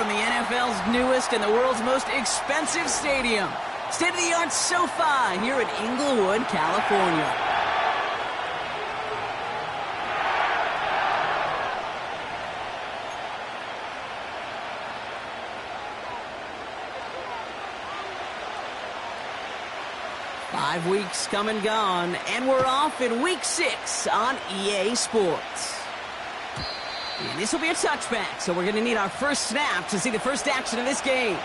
from the NFL's newest and the world's most expensive stadium. State-of-the-art SoFi here in Inglewood, California. Five weeks come and gone, and we're off in Week 6 on EA Sports. And this will be a touchback, so we're going to need our first snap to see the first action of this game.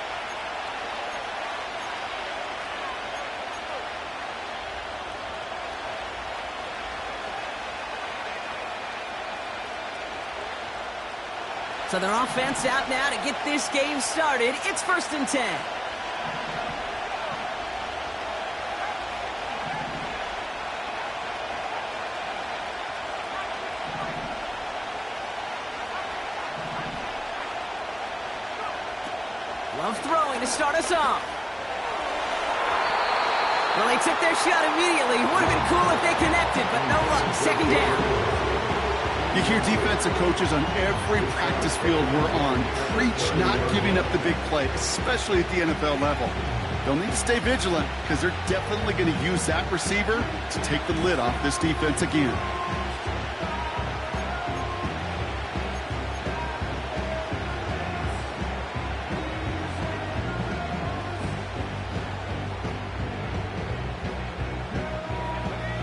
So their offense out now to get this game started. It's 1st and 10. Love throwing to start us off. Well, they took their shot immediately. Would have been cool if they connected, but no luck. 2nd down. You hear defensive coaches on every practice field we're on preach not giving up the big play, especially at the NFL level. They'll need to stay vigilant because they're definitely going to use that receiver to take the lid off this defense again.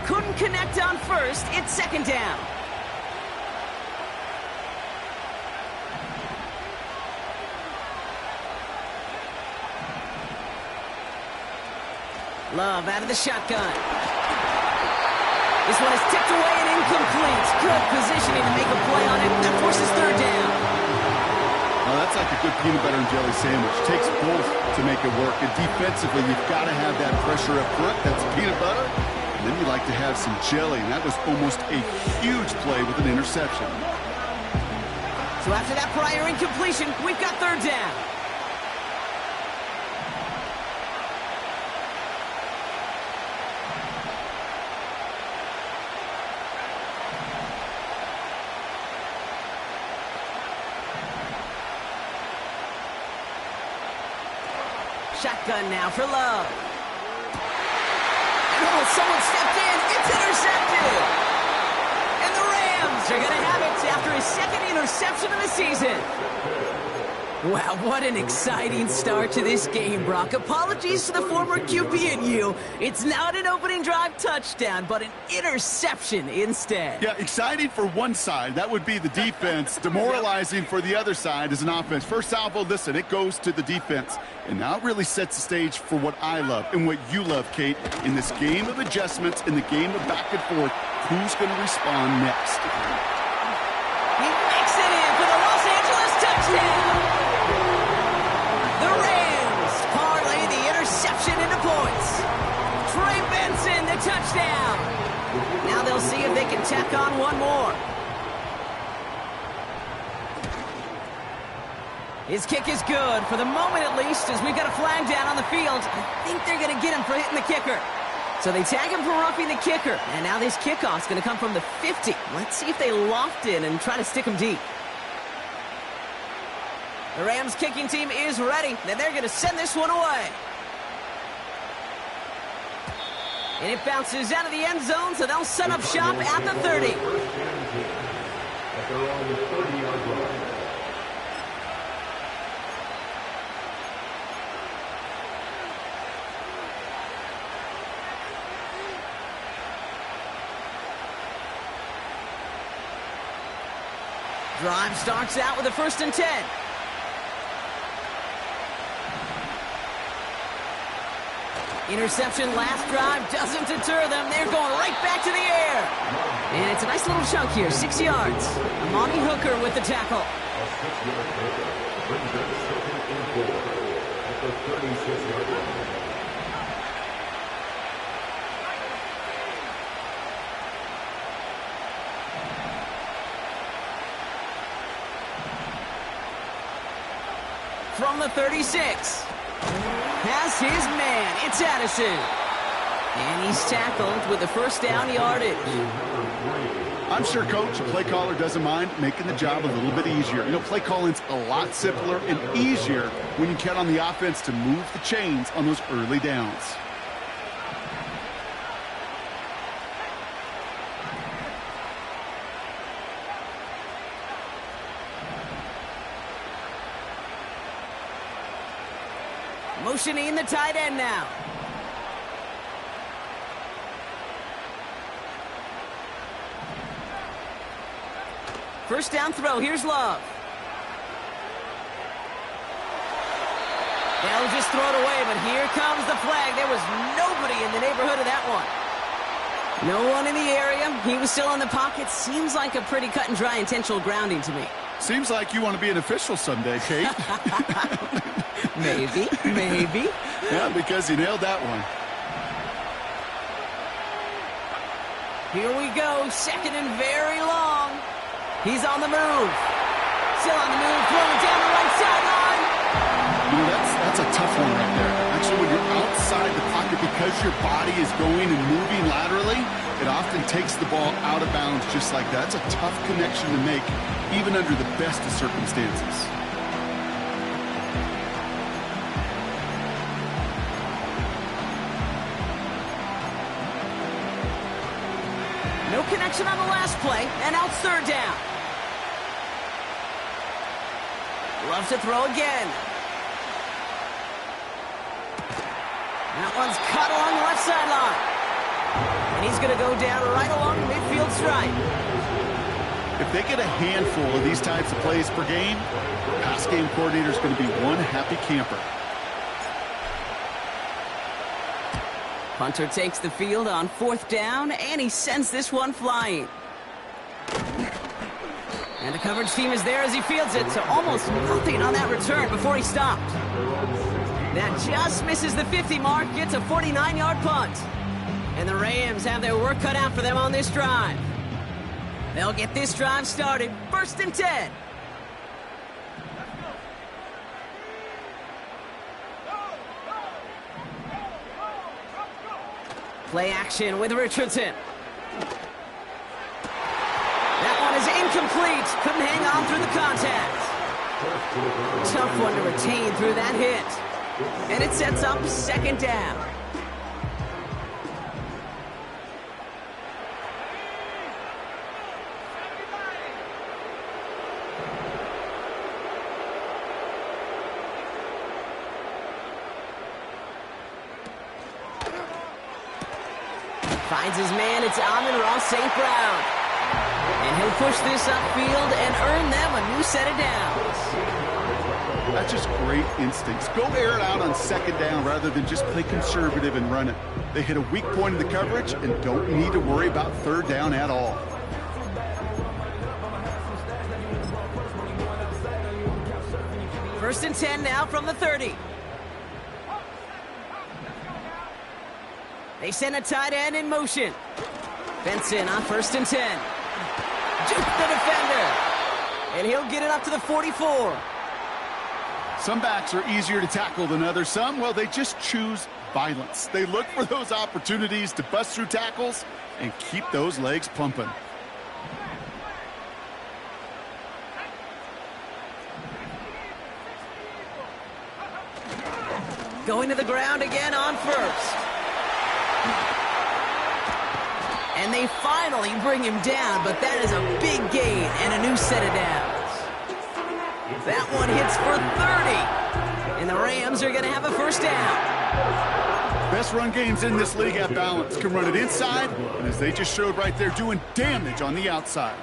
Couldn't connect on first. It's 2nd down. Love out of the shotgun. This one is tipped away and incomplete. Good positioning to make a play on it. That forces 3rd down. Well, that's like a good peanut butter and jelly sandwich. Takes both to make it work. And defensively, you've got to have that pressure up front. That's peanut butter. And then you like to have some jelly. And that was almost a huge play with an interception. So after that prior incompletion, we've got 3rd down. Shotgun now for Love. Oh, someone stepped in. It's intercepted. And the Rams are going to have it after his 2nd interception of the season. Wow, what an exciting start to this game, Brock. Apologies to the former QB and you. It's not an opening drive touchdown, but an interception instead. Yeah, exciting for one side. That would be the defense. Demoralizing for the other side as an offense. First salvo, listen, it goes to the defense. And now it really sets the stage for what I love and what you love, Kate. In this game of adjustments, in the game of back and forth, who's going to respond next? He makes it in for the Los Angeles touchdown. The Rams parlay the interception into points. Trey Benson, the touchdown. Now they'll see if they can tack on one more. His kick is good, for the moment at least, as we've got a flag down on the field. I think they're going to get him for hitting the kicker. So they tag him for roughing the kicker. And now this kickoff's going to come from the 50. Let's see if they loft in and try to stick him deep. The Rams kicking team is ready. Then they're going to send this one away. And it bounces out of the end zone, so they'll set up shop at the 30. At their own 30-yard line. Drive starts out with a 1st and 10. Interception last drive doesn't deter them. They're going right back to the air. And it's a nice little chunk here, 6 yards. Amani Hooker with the tackle. A 6-yard tackle brings up 2nd and 4 at the 36-yard line. From the 36. Has his man. It's Addison. And he's tackled with the first down yardage. I'm sure Coach, play caller, doesn't mind making the job a little bit easier. You know, play calling's a lot simpler and easier when you count on the offense to move the chains on those early downs. Motioning the tight end now. First down throw. Here's Love. They'll just throw it away, but here comes the flag. There was nobody in the neighborhood of that one. No one in the area. He was still in the pocket. Seems like a pretty cut and dry intentional grounding to me. Seems like you want to be an official someday, Kate. Maybe, maybe. Yeah, because you nailed that one. Here we go, second and very long. He's on the move. Still on the move, throwing down the right sideline. You know, that's a tough one right there. Actually, when you're outside the pocket, because your body is going and moving laterally, it often takes the ball out of bounds just like that. It's a tough connection to make, even under the best of circumstances. No connection on the last play, and now it's third down. Loves to throw again. That one's cut along the left sideline. And he's going to go down right along the midfield stripe. If they get a handful of these types of plays per game, the pass game coordinator is going to be one happy camper. Punter takes the field on fourth down, and he sends this one flying. And the coverage team is there as he fields it, so almost nothing on that return before he stopped. That just misses the 50 mark, gets a 49-yard punt. And the Rams have their work cut out for them on this drive. They'll get this drive started, first and 10. Play action with Richardson. That one is incomplete. Couldn't hang on through the contact. Tough one to retain through that hit. And it sets up second down. Finds his man, it's Amon-Ra St. Brown. And he'll push this upfield and earn them a new set of downs. That's just great instincts. Go air it out on second down rather than just play conservative and run it. They hit a weak point in the coverage and don't need to worry about third down at all. First and 10 now from the 30. They send a tight end in motion. Benson on first and 10. Juke the defender. And he'll get it up to the 44. Some backs are easier to tackle than others. Some, well, they just choose violence. They look for those opportunities to bust through tackles and keep those legs pumping. Going to the ground again on first. And they finally bring him down, but that is a big gain and a new set of downs. That one hits for 30. And the Rams are going to have a first down. Best run games in this league at balance. Can run it inside, and as they just showed right there, doing damage on the outside.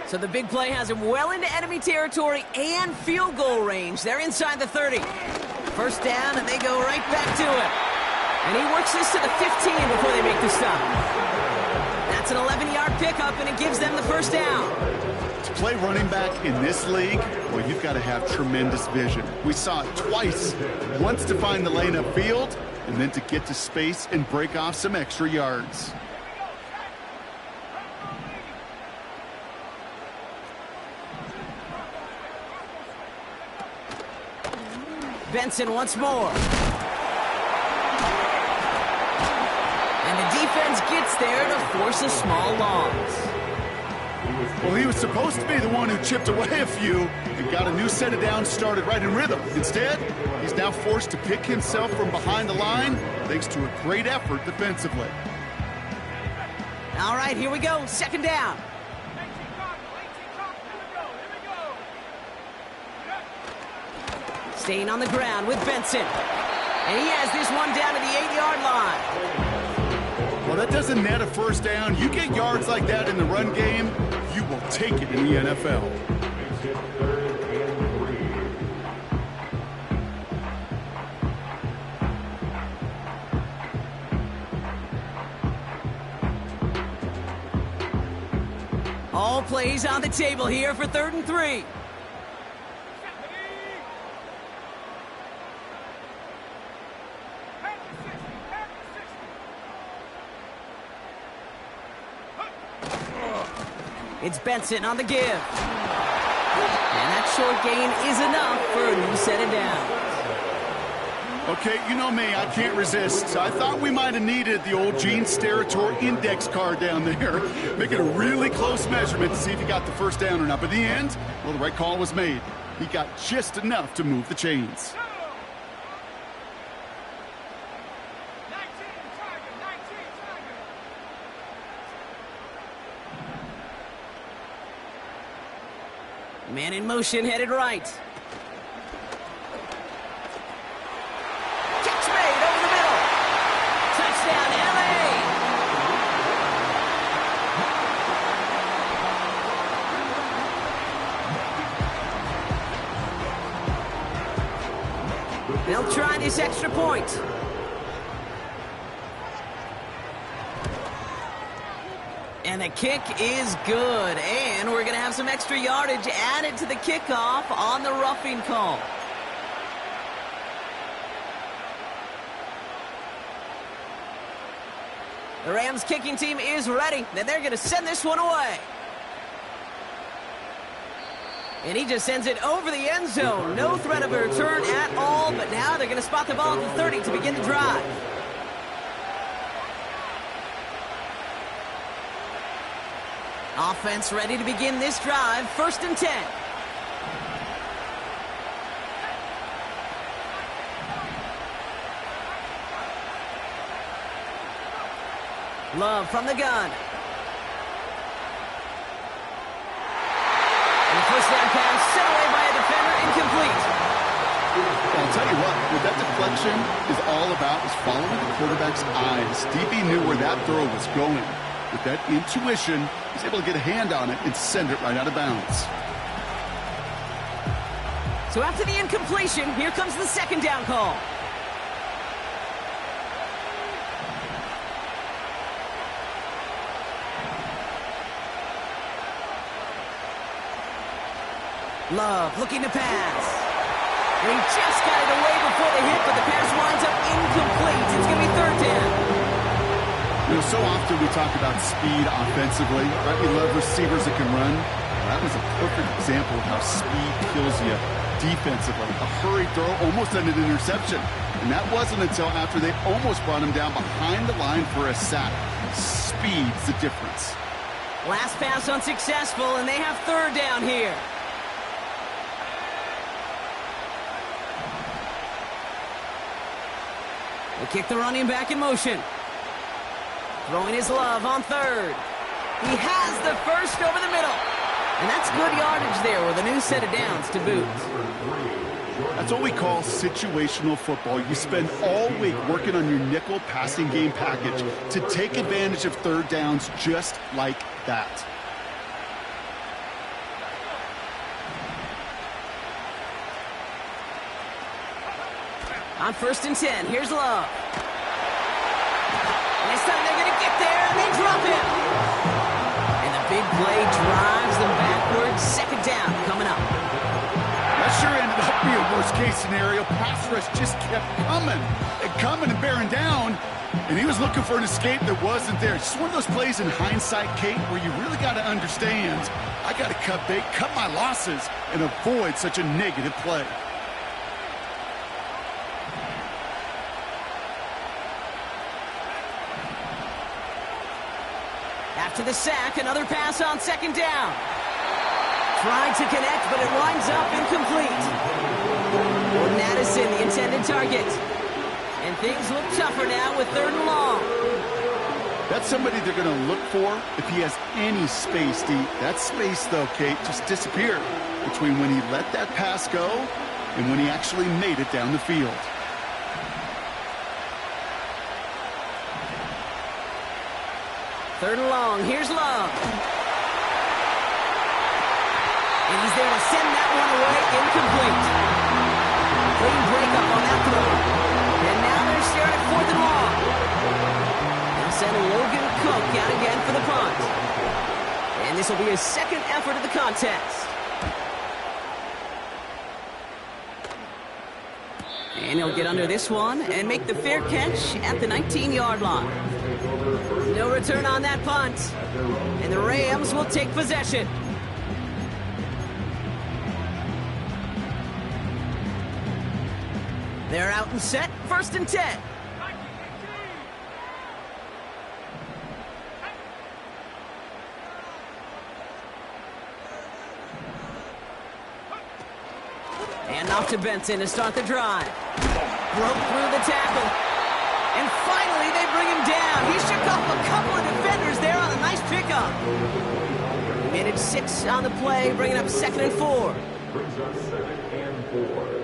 So the big play has him well into enemy territory and field goal range. They're inside the 30. First down, and they go right back to it. And he works this to the 15 before they make the stop. That's an 11-yard pickup, and it gives them the first down. To play running back in this league, well, you've got to have tremendous vision. We saw it twice. Once to find the lane upfield, and then to get to space and break off some extra yards. Benson once more. defense there to force a small loss. Well, he was supposed to be the one who chipped away a few and got a new set of downs started right in rhythm. Instead, he's now forced to pick himself from behind the line thanks to a great effort defensively. All right, here we go. Second down. Staying on the ground with Benson. And he has this one down to the 8-yard line. Well, that doesn't net a first down. You get yards like that in the run game, you will take it in the NFL. All plays on the table here for 3rd and 3. It's Benson on the give. And that short gain is enough for a new set of downs. Okay, you know me, I can't resist. So I thought we might have needed the old Gene Steratore index card down there. Make it a really close measurement to see if he got the first down or not. But in the end, well, the right call was made. He got just enough to move the chains. Man in motion, headed right. Catch made over the middle. Touchdown, LA. They'll try this extra point. And the kick is good. And we're going to have some extra yardage added to the kickoff on the roughing call. The Rams kicking team is ready. And they're going to send this one away. And he just sends it over the end zone. No threat of a return at all. But now they're going to spot the ball at the 30 to begin the drive. Offense ready to begin this drive. 1st and 10. Love from the gun. And the first down pass sent away by a defender, incomplete. I'll tell you what that deflection is all about is following the quarterback's eyes. DB knew where that throw was going. With that intuition, he's able to get a hand on it and send it right out of bounds. So after the incompletion, here comes the 2nd down call. Love looking to pass. And he just got it away before the hit, but the pass winds up incomplete. It's going to be 3rd down. You know, so often we talk about speed offensively, right? We love receivers that can run. Well, that was a perfect example of how speed kills you defensively. A hurried throw almost ended an interception. And that wasn't until after they almost brought him down behind the line for a sack. Speed's the difference. Last pass unsuccessful, and they have 3rd down here. They kick the running back in motion. Throwing his Love on 3rd. He has the first over the middle. And that's good yardage there with a new set of downs to boot. That's what we call situational football. You spend all week working on your nickel passing game package to take advantage of 3rd downs just like that. On 1st and 10, here's Love. And this time they're going to get there, and they drop him. And the big play drives them backwards. 2nd down coming up. That sure ended up being a worst-case scenario. Pass rush just kept coming and bearing down. And he was looking for an escape that wasn't there. It's just one of those plays in hindsight, Kate, where you really got to understand, I got to cut bait, cut my losses, and avoid such a negative play. After the sack, another pass on second down. Tried to connect, but it winds up incomplete. Jordan Addison, the intended target. And things look tougher now with 3rd and long. That's somebody they're going to look for if he has any space deep. That space, though, Kate, just disappeared between when he let that pass go and when he actually made it down the field. Third and long. Here's Love. And he's there to send that one away. Incomplete. Clean breakup on that throw. And now they're staring at 4th and long. They'll send Logan Cook out again for the punt. And this will be his 2nd effort of the contest. And he'll get under this one and make the fair catch at the 19-yard line. No return on that punt. And the Rams will take possession. They're out and set. 1st and 10. And off to Benson to start the drive. Broke through the tackle. And finally, they bring him down. He shook off a couple of defenders there on a nice pickup. Minute 6 on the play, bringing up 2nd and 4. Brings up 2nd and 4.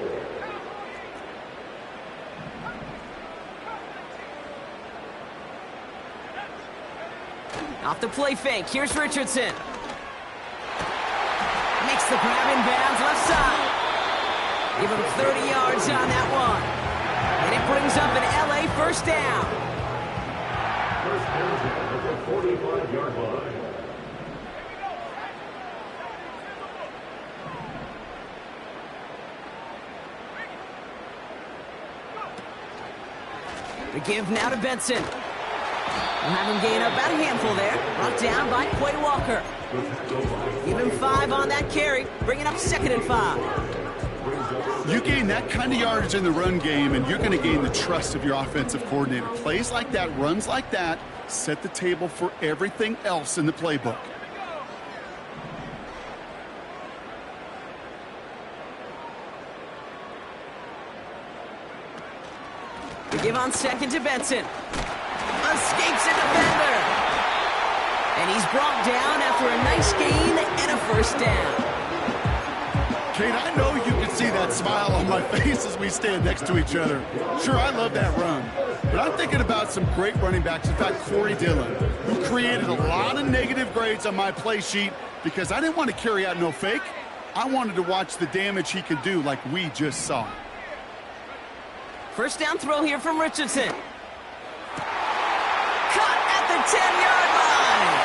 Off the play fake, here's Richardson. Makes the grab in bounds left side. Give him 30 yards on that one. And it brings up an LA 1st down. First down at the 45-yard line. The give now to Benson. We'll have him gain about a handful there. Brought down by Quay Walker. Give him 5 on that carry, bringing up 2nd and 5. You gain that kind of yardage in the run game, and you're going to gain the trust of your offensive coordinator. Plays like that, runs like that, set the table for everything else in the playbook. The give on 2nd to Benson. Escapes a defender. And he's brought down after a nice gain and a 1st down. Kate, I know you can see that smile on my face as we stand next to each other. Sure, I love that run, but I'm thinking about some great running backs. In fact, Corey Dillon, who created a lot of negative grades on my play sheet because I didn't want to carry out no fake. I wanted to watch the damage he could do like we just saw. 1st down throw here from Richardson. Caught at the 10-yard line.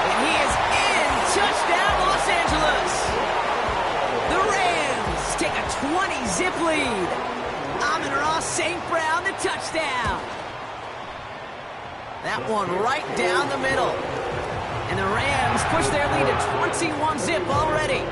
And he is in. Touchdown, Los Angeles. The Rams take a 20-zip lead. Amon-Ra St. Brown, the touchdown. That one right down the middle. And the Rams push their lead to 21-zip already.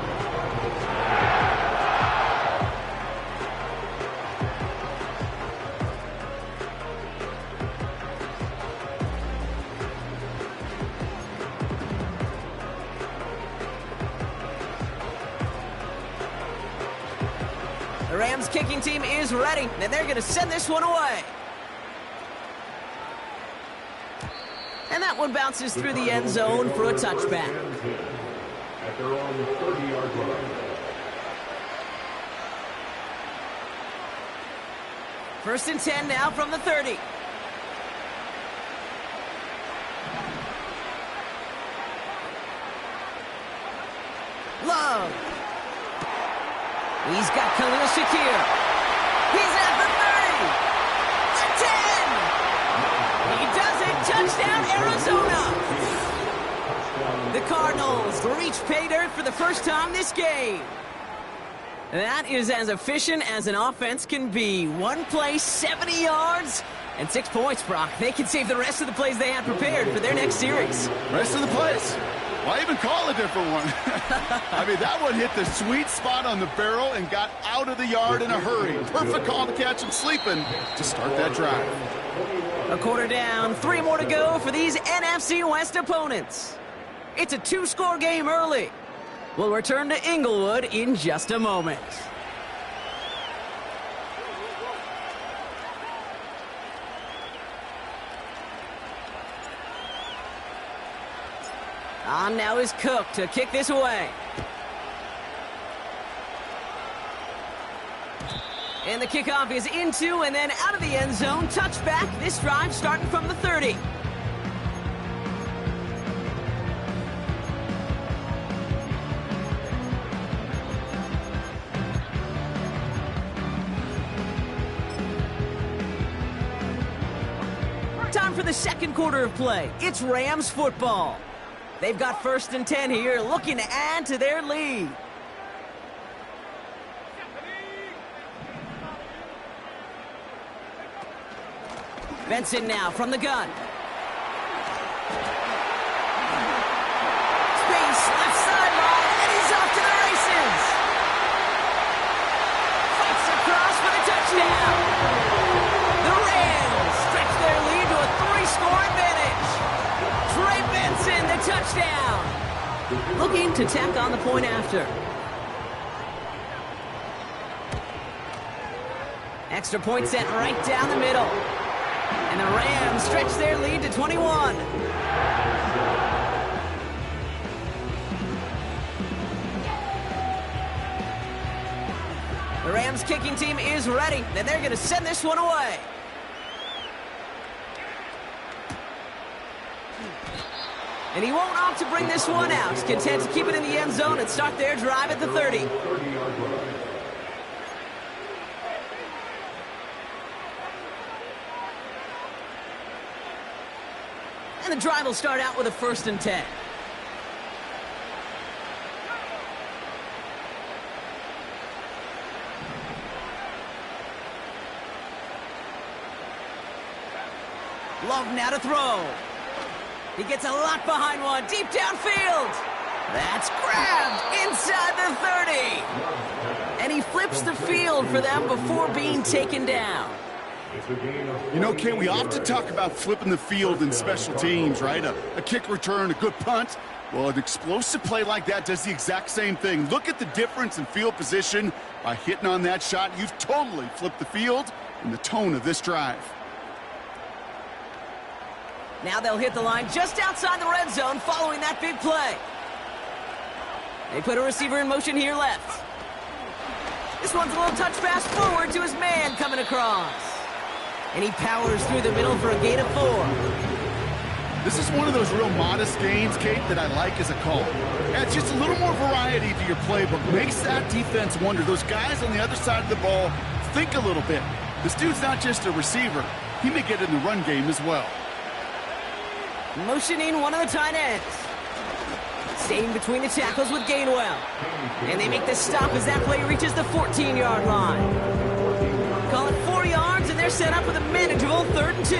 The Rams kicking team is ready, and they're going to send this one away. And that one bounces through the end zone for a touchback. At their own 30-yard line. 1st and 10 now from the 30. Love. He's got Khalil Shakir. He's at the 30. The 10. He does it. Touchdown, Arizona. The Cardinals reach pay dirt for the first time this game. That is as efficient as an offense can be. One play, 70 yards, and 6 points, Brock. They can save the rest of the plays they had prepared for their next series. Rest of the plays? Why even call a different one? I mean, that one hit the sweet spot on the barrel and got out of the yard in a hurry. Perfect call to catch him sleeping to start that drive. A quarter down, 3 more to go for these NFC West opponents. It's a 2-score game early. We'll return to Inglewood in just a moment. On now is Cook to kick this away. And the kickoff is into and then out of the end zone. Touchback. This drive starting from the 30. Time for the second quarter of play. It's Rams football. They've got 1st and 10 here, looking to add to their lead. Benson now from the gun. Space, left sideline, and he's off to the races. Fights across for the touchdown. The Rams stretch their lead to a 3-score advantage. Trey Benson, the touchdown. Looking to tack on the point after. Extra point sent right down the middle. And the Rams stretch their lead to 21. The Rams kicking team is ready, and they're going to send this one away. And he won't opt to bring this one out. He's content to keep it in the end zone and start their drive at the 30. And the drive will start out with a 1st and 10. Love now to throw. He gets a lot behind one, deep downfield. That's grabbed inside the 30. And he flips the field for them before being taken down. You know, Kate, we often talk about flipping the field in special teams, right? A kick return, a good punt. Well, an explosive play like that does the exact same thing. Look at the difference in field position. By hitting on that shot, you've totally flipped the field and the tone of this drive. Now they'll hit the line just outside the red zone following that big play. They put a receiver in motion here left. This one's a little touch pass forward to his man coming across. And he powers through the middle for a gain of 4. This is one of those real modest games, Kate, that I like as a call. Yeah, it's just a little more variety to your playbook. Makes that defense wonder. Those guys on the other side of the ball think a little bit. This dude's not just a receiver. He may get in the run game as well. Motioning one of the tight ends. Staying between the tackles with Gainwell. And they make the stop as that play reaches the 14-yard line. Call it 4 yards, and they're set up with a manageable 3rd and 2.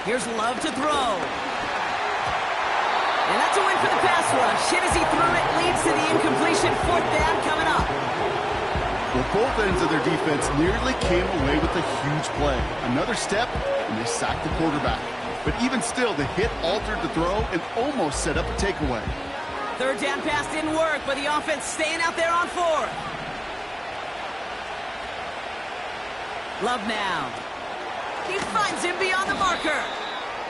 Here's Love to throw. And that's a win for the pass rush. Hit as he threw it, leads to the incompletion. 4th down coming up. Well, both ends of their defense nearly came away with a huge play. Another step, and they sacked the quarterback. But even still, the hit altered the throw and almost set up a takeaway. 3rd down pass didn't work, but the offense staying out there on 4th. Love now. He finds him beyond the marker.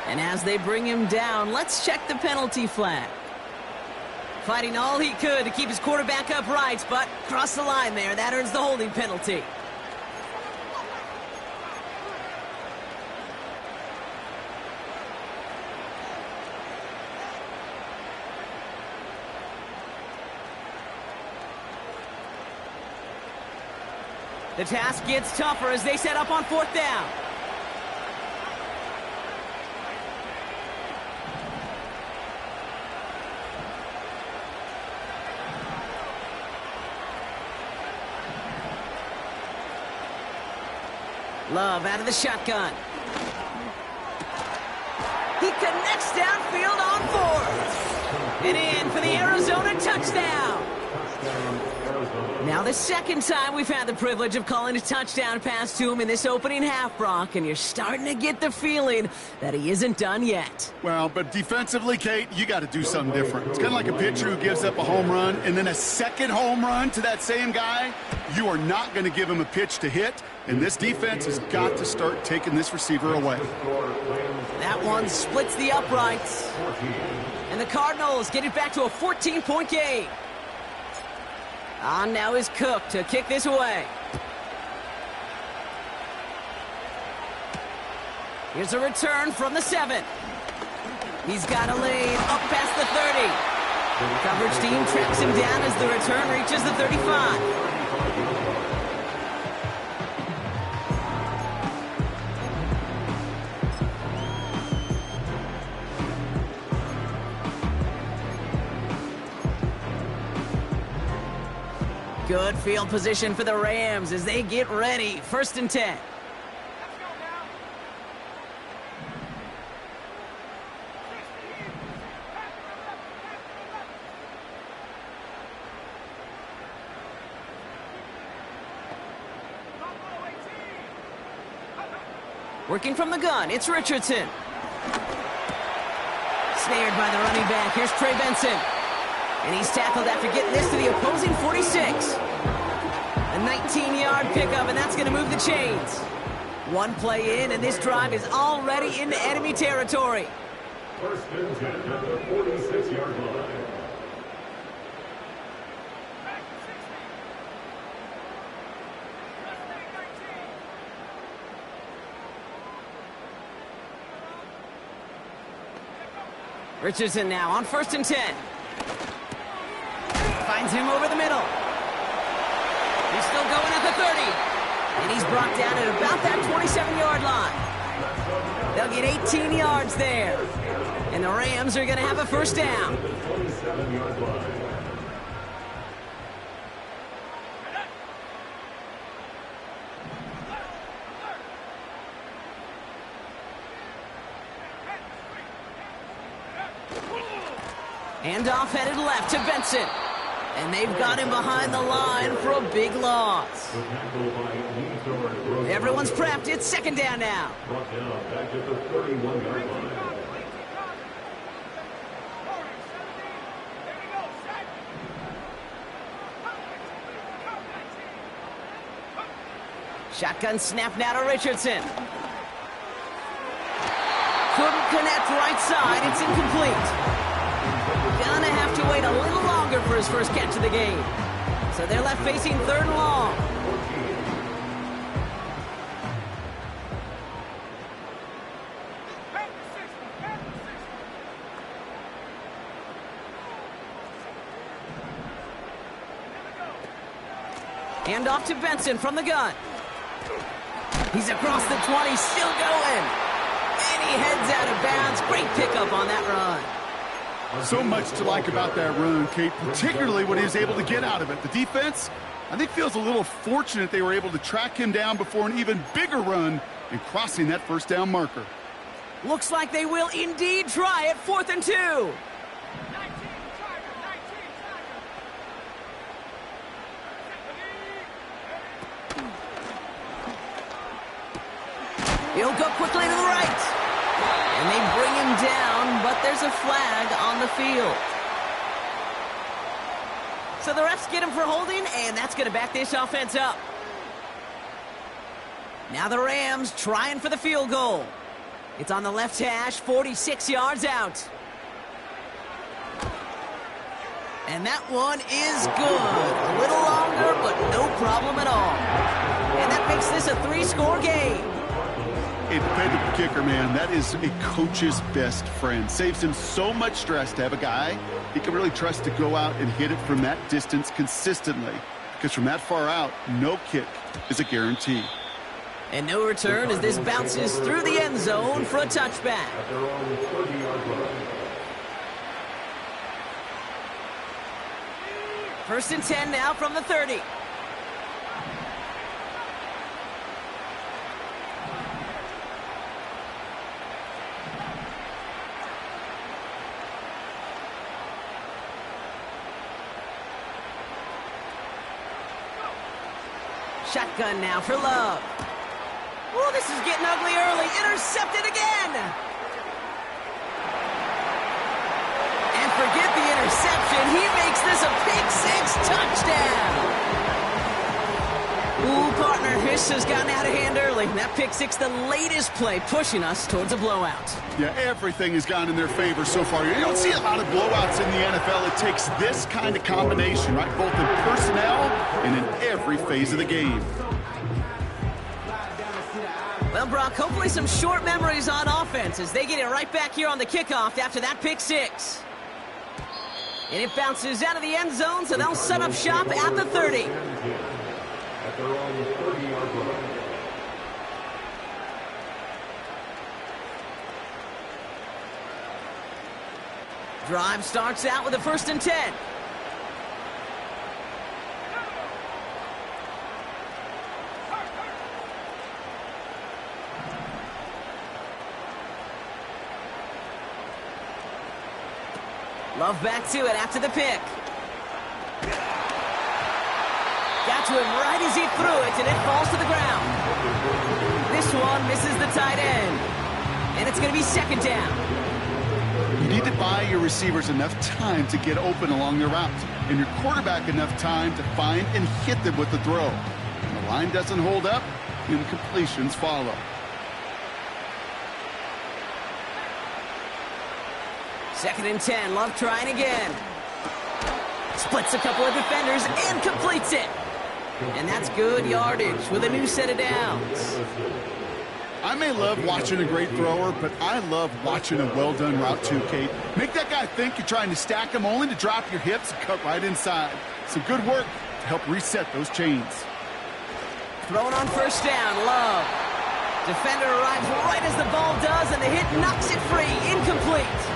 And as they bring him down, let's check the penalty flag. Fighting all he could to keep his quarterback upright, but crossed the line there. That earns the holding penalty. The task gets tougher as they set up on 4th down. Love out of the shotgun. He connects downfield on 4th. And in for the Arizona touchdown. Now the second time we've had the privilege of calling a touchdown pass to him in this opening half, Brock, and you're starting to get the feeling that he isn't done yet. Well, but defensively, Kate, you got to do something different. It's kind of like a pitcher who gives up a home run and then a second home run to that same guy. You are not going to give him a pitch to hit, and this defense has got to start taking this receiver away. That one splits the uprights. And the Cardinals get it back to a 14-point game. On now is Cook to kick this away. Here's a return from the 7. He's got a lane up past the 30. The coverage team tracks him down as the return reaches the 35. Good field position for the Rams as they get ready. 1st and 10. Working from the gun, it's Richardson. Snared by the running back. Here's Trey Benson. And he's tackled after getting this to the opposing 46. A 19-yard pickup, and that's going to move the chains. One play in, and this drive is already into enemy territory. 1st and 10 at the 46-yard line. Richardson now on 1st and 10. Finds him over the middle. He's still going at the 30. And he's brought down at about that 27-yard line. They'll get 18 yards there. And the Rams are going to have a 1st down. Handoff headed left to Benson. And they've got him behind the line for a big loss. Everyone's prepped. It's 2nd down now. Brought down back at the 31-yard line. Shotgun snap now to Richardson. Couldn't connect right side. It's incomplete. Gonna have to wait a little longer for his first catch of the game. So they're left facing 3rd and long. Hand off to Benson from the gun. He's across the 20, still going. And he heads out of bounds. Great pickup on that run. So much to like about that run, Kate, particularly what he was able to get out of it. The defense, I think, feels a little fortunate they were able to track him down before an even bigger run and crossing that 1st down marker. Looks like they will indeed try it. 4th and 2. He'll go quickly to the right. And they bring him down, but there's a flag on the field. So the refs get him for holding, and that's going to back this offense up. Now the Rams trying for the field goal. It's on the left hash, 46 yards out. And that one is good. A little longer, but no problem at all. And that makes this a 3-score game. A dependable kicker, man, that is a coach's best friend. Saves him so much stress to have a guy he can really trust to go out and hit it from that distance consistently. Because from that far out, no kick is a guarantee. And no return as this bounces through the end zone for a touchback. At their own 30-yard line. 1st and 10 now from the 30. Shotgun now for Love. Oh, this is getting ugly early. Intercepted again. And forget the interception. He makes this a pick-6 touchdown. Ooh, partner, this has gotten out of hand early. That pick-6, the latest play, pushing us towards a blowout. Yeah, everything has gone in their favor so far. You don't see a lot of blowouts in the NFL. It takes this kind of combination, right? Both in personnel and in every phase of the game. Well, Brock, hopefully some short memories on offense as they get it right back here on the kickoff after that pick-6. And it bounces out of the end zone, so they'll set up shop at the 30. At their own 30-yard line. Drive starts out with a 1st and 10. Love back to it after the pick. Got to him right as he threw it, and it falls to the ground. This one misses the tight end. And it's going to be 2nd down. You need to buy your receivers enough time to get open along their routes, and your quarterback enough time to find and hit them with the throw. When the line doesn't hold up, incompletions follow. Second and 10, Love trying again. Splits a couple of defenders and completes it. And that's good yardage with a new set of downs. I may love watching a great thrower, but I love watching a well-done route too, Kate. Make that guy think you're trying to stack him only to drop your hips and cut right inside. Some good work to help reset those chains. Thrown on 1st down, Love. Defender arrives right as the ball does, and the hit knocks it free. Incomplete.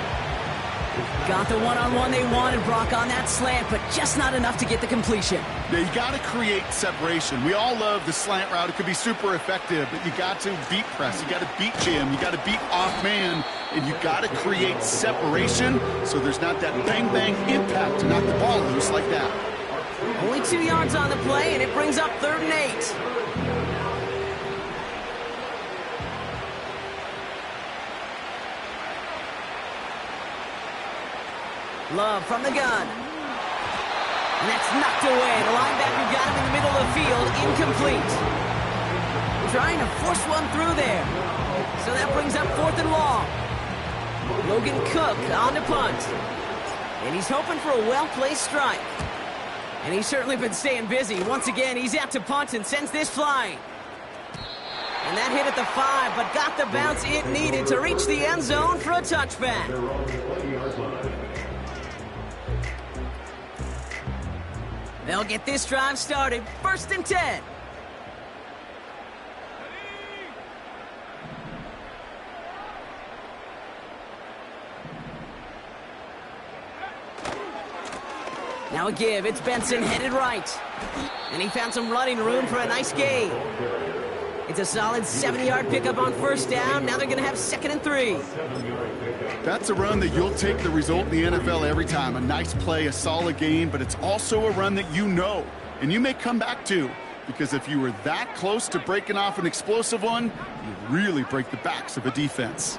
Got the one-on-one they wanted, Brock, on that slant, but just not enough to get the completion. Yeah, you got to create separation. We all love the slant route. It could be super effective, but you got to beat press. You got to beat jam. You got to beat off man, and you got to create separation so there's not that bang-bang impact to knock the ball loose like that. Only 2 yards on the play, and it brings up 3rd and 8. Love from the gun. And that's knocked away. The linebacker got him in the middle of the field. Incomplete. Trying to force one through there. So that brings up 4th and long. Logan Cook on the punt. And he's hoping for a well-placed strike. And he's certainly been staying busy. Once again, he's out to punt and sends this flying. And that hit at the 5, but got the bounce it needed to reach the end zone for a touchback. They'll get this drive started. 1st and 10. Now a give. It's Benson headed right. And he found some running room for a nice gain. It's a solid 70-yard pickup on 1st down. Now they're going to have 2nd and 3. That's a run that you'll take the result in the NFL every time. A nice play, a solid game, but it's also a run that you know, and you may come back to, because if you were that close to breaking off an explosive one, you really break the backs of a defense.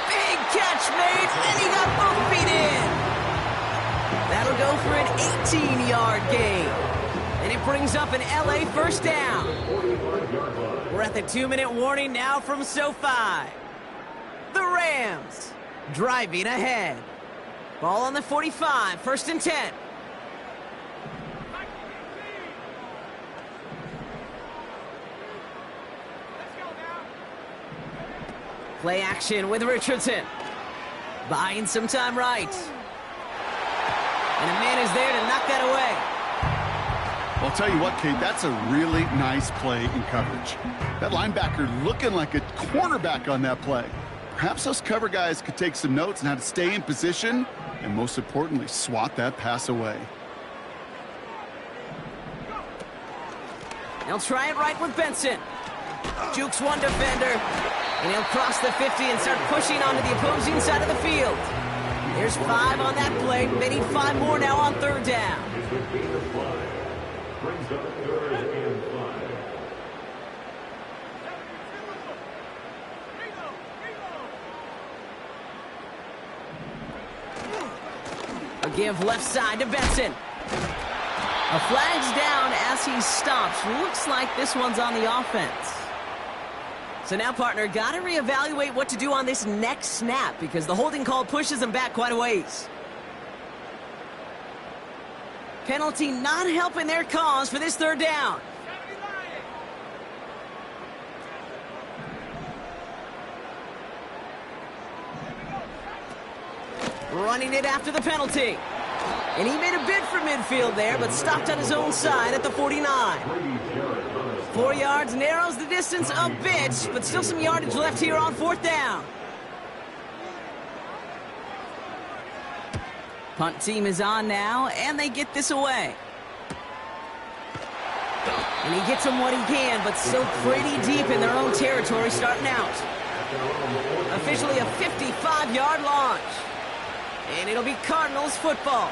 Big catch made, and he got both feet in. That'll go for an 18-yard gain. And it brings up an LA 1st down. We're at the 2-minute warning now from SoFi. The Rams driving ahead. Ball on the 45, 1st and 10. Play action with Richardson. Buying some time right. And a man is there to knock that away. I'll tell you what, Kate, that's a really nice play in coverage. That linebacker looking like a cornerback on that play. Perhaps those cover guys could take some notes on how to stay in position and, most importantly, swat that pass away. They'll try it right with Benson. Jukes one defender, and he'll cross the 50 and start pushing onto the opposing side of the field. There's 5 on that play. They need 5 more now on 3rd down. The gain of 5 brings up 3rd and 5. A give left side to Benson. A flag's down as he stops. Looks like this one's on the offense. So now, partner, got to reevaluate what to do on this next snap because the holding call pushes him back quite a ways. Penalty not helping their cause for this 3rd down. Running it after the penalty. And he made a bid for midfield there, but stopped on his own side at the 49. 4 yards narrows the distance a bit, but still some yardage left here on 4th down. Punt team is on now, and they get this away. And he gets them what he can, but still pretty deep in their own territory starting out. Officially a 55-yard launch. And it'll be Cardinals football.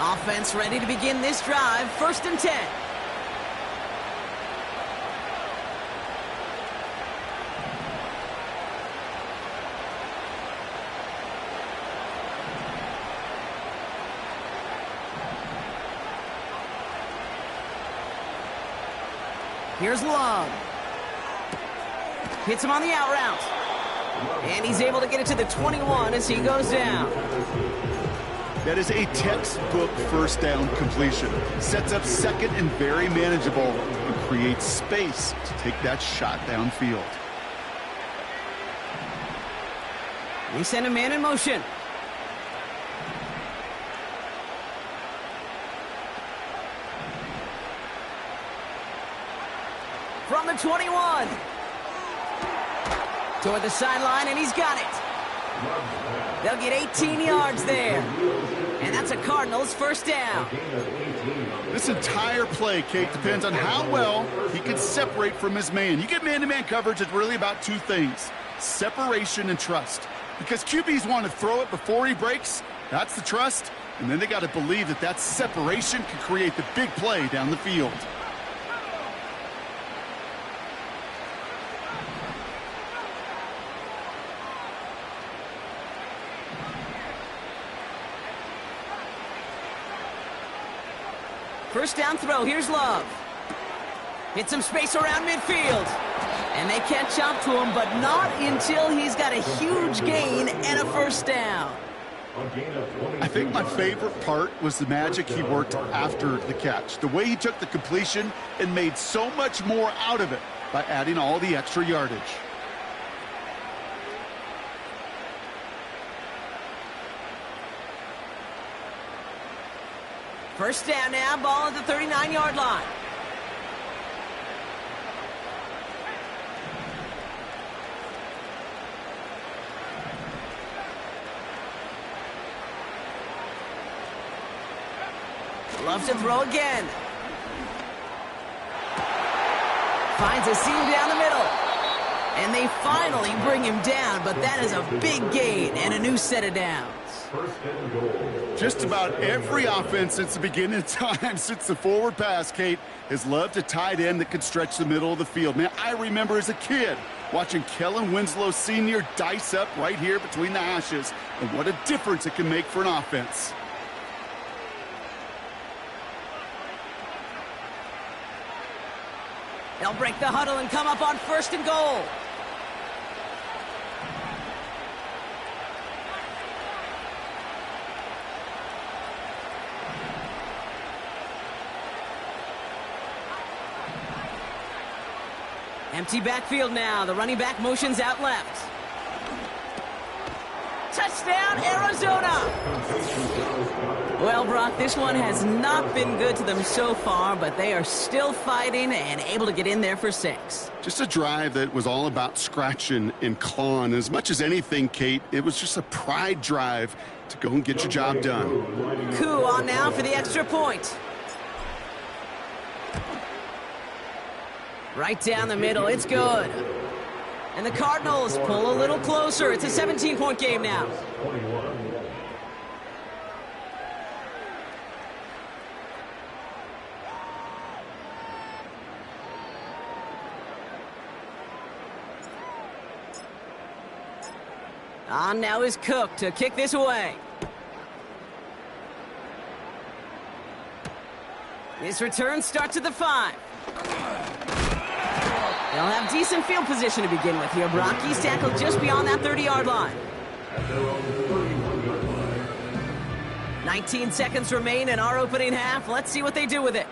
Offense ready to begin this drive, 1st and 10. Here's Love. Hits him on the out route. And he's able to get it to the 21 as he goes down. That is a textbook 1st down completion. Sets up 2nd and very manageable and creates space to take that shot downfield. They send a man in motion. From the 21. Toward the sideline, and he's got it. They'll get 18 yards there. And that's a Cardinals 1st down. This entire play, Kate, depends on how well he can separate from his man. You get man-to-man coverage, it's really about 2 things. Separation and trust. Because QBs want to throw it before he breaks. That's the trust. And then they got to believe that that separation can create the big play down the field. First down throw, here's Love. Hit some space around midfield. And they catch up to him, but not until he's got a huge gain and a 1st down. I think my favorite part was the magic he worked after the catch. The way he took the completion and made so much more out of it by adding all the extra yardage. First down now, ball at the 39-yard line. Loves to throw again. Finds a seam down the middle. And they finally bring him down, but that is a big gain and a new set of downs. Just about every offense since the beginning of time, since the forward pass, Kate, has loved a tight end that can stretch the middle of the field. Man, I remember as a kid watching Kellen Winslow Sr. dice up right here between the hashes, and what a difference it can make for an offense. They'll break the huddle and come up on 1st and goal. Empty backfield now. The running back motions out left. Touchdown, Arizona! Well, Brock, this one has not been good to them so far, but they are still fighting and able to get in there for 6. Just a drive that was all about scratching and clawing. As much as anything, Kate, it was just a pride drive to go and get your job done. Coup on now for the extra point. Right down the middle, it's good. And the Cardinals pull a little closer. It's a 17-point game now. On now is Cook to kick this away. This return starts at the 5. They'll have decent field position to begin with here, Brock. He's tackled just beyond that 30-yard line. 19 seconds remain in our opening half. Let's see what they do with it.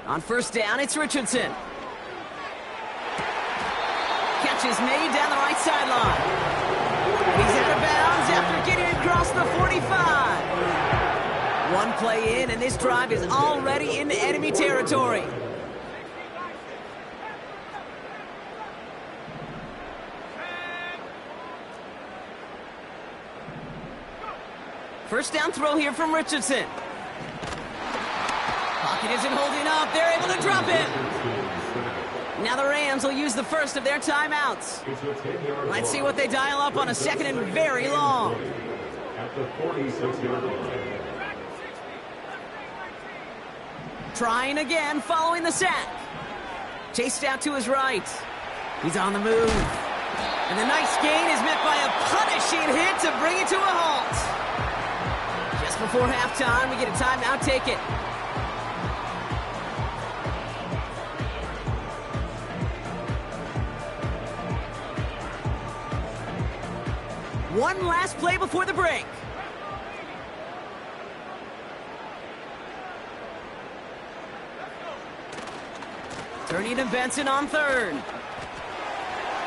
On first down, it's Richardson. Catch is made down the right sideline. He's out of bounds after getting across the 45. One play in, and this drive is already into enemy territory. First down throw here from Richardson. Pocket isn't holding up. They're able to drop it. Now the Rams will use the first of their timeouts. Let's see what they dial up on a second and very long. At the 46-yard line. Trying again following the sack. Chased out to his right. He's on the move. And the nice gain is met by a punishing hit to bring it to a halt. Just before halftime, we get a timeout. Take it. One last play before the break. Turning to Benson on third.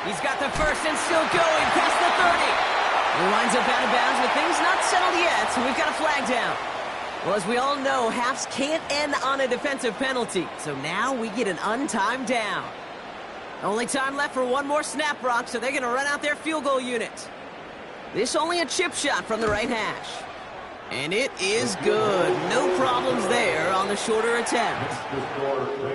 He's got the first and still going past the 30. He winds up out of bounds with things not settled yet, so we've got a flag down. Well, as we all know, halves can't end on a defensive penalty, so now we get an untimed down. Only time left for one more snap, Brock, so they're going to run out their field goal unit. This only a chip shot from the right hash. And it is good. No problems there on the shorter attempt.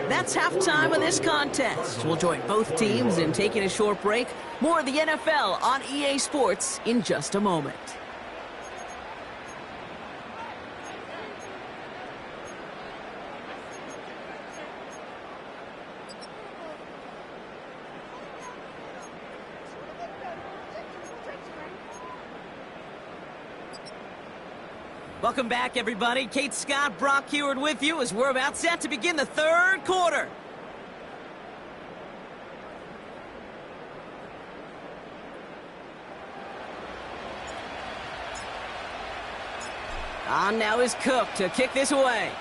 That's halftime of this contest. We'll join both teams in taking a short break. More of the NFL on EA Sports in just a moment. Welcome back, everybody. Kate Scott, Brock Heward with you as we're about set to begin the third quarter. On now is Cook to kick this away.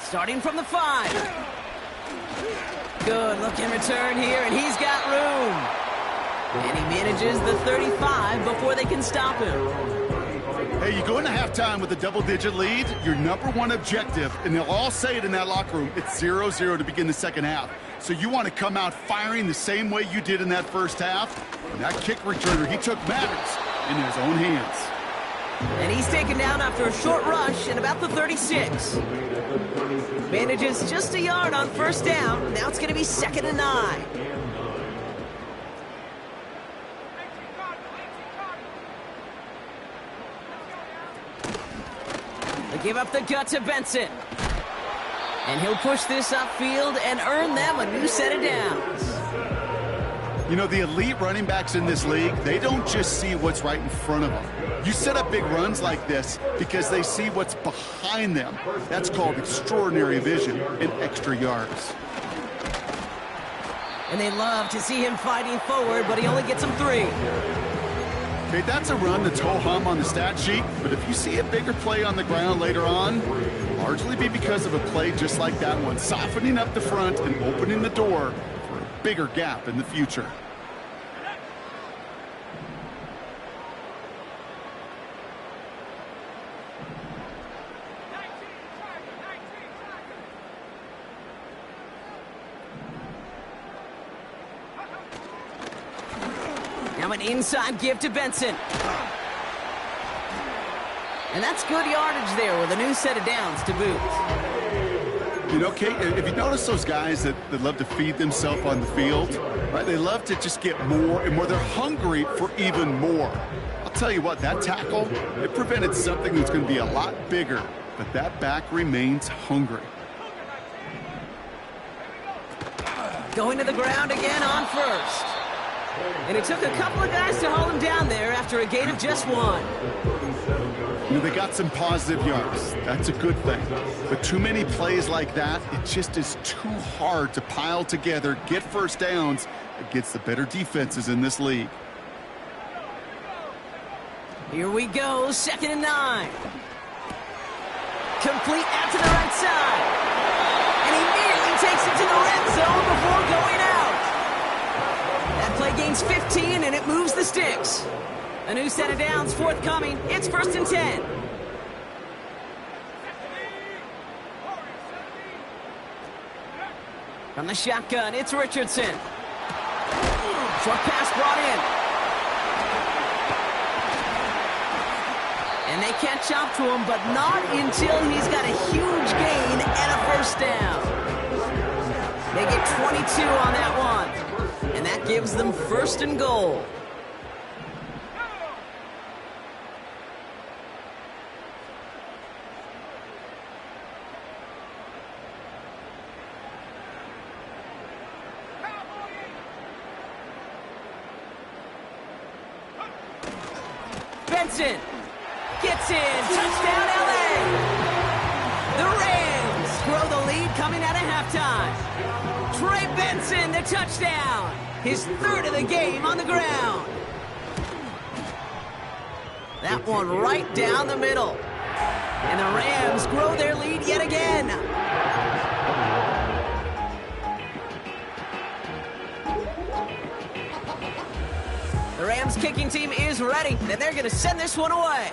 Starting from the 5. Good looking return here, and he's got room. And he manages the 35 before they can stop him. Hey, you go into halftime with a double-digit lead, your number one objective, and they'll all say it in that locker room, it's 0-0 to begin the second half. So you want to come out firing the same way you did in that first half. And that kick returner, he took matters in his own hands. And he's taken down after a short rush at about the 36. Manages just a yard on first down. Now it's going to be 2nd and 9. They give up the gut to Benson. And he'll push this upfield and earn them a new set of downs. You know, the elite running backs in this league, they don't just see what's right in front of them. You set up big runs like this because they see what's behind them. That's called extraordinary vision and extra yards. And they love to see him fighting forward, but he only gets them 3. Okay, that's a run that's ho-hum on the stat sheet, but if you see a bigger play on the ground later on, largely be because of a play just like that one, softening up the front and opening the door for a bigger gap in the future. Now an inside give to Benson. And that's good yardage there with a new set of downs to boot. You know, Kate, if you notice those guys that love to feed themselves on the field, right? They love to just get more and more. They're hungry for even more. I'll tell you what, that tackle, it prevented something that's going to be a lot bigger, but that back remains hungry. Going to the ground again on first. And it took a couple of guys to hold him down there after a gain of just 1. You know, they got some positive yards. That's a good thing. But too many plays like that, it just is too hard to pile together, get first downs against the better defenses in this league. Here we go, 2nd and 9. Complete out to the right side. And he immediately takes it to the red zone before going out. That play gains 15, and it moves the sticks. A new set of downs forthcoming. It's 1st and 10. From the shotgun, it's Richardson. Short pass brought in. And they catch up to him, but not until he's got a huge gain and a first down. They get 22 on that one. And that gives them 1st and goal. Benson gets in. Touchdown, LA. The Rams grow the lead coming out of halftime. Trey Benson, the touchdown. His 3rd of the game on the ground. That one right down the middle. And the Rams grow their lead yet again. The Rams kicking team is ready, and they're going to send this one away.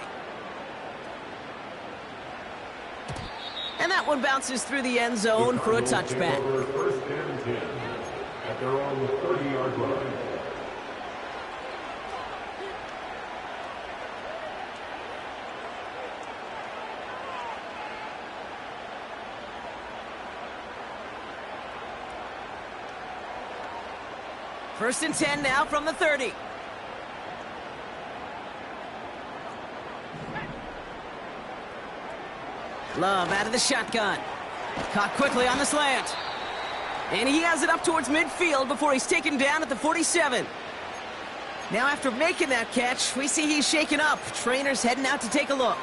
And that one bounces through the end zone for a touchback. 1st and 10 at their own 30-yard line. First and 10 now from the 30. Love out of the shotgun. Caught quickly on the slant. And he has it up towards midfield before he's taken down at the 47. Now after making that catch, we see he's shaken up. Trainer's heading out to take a look.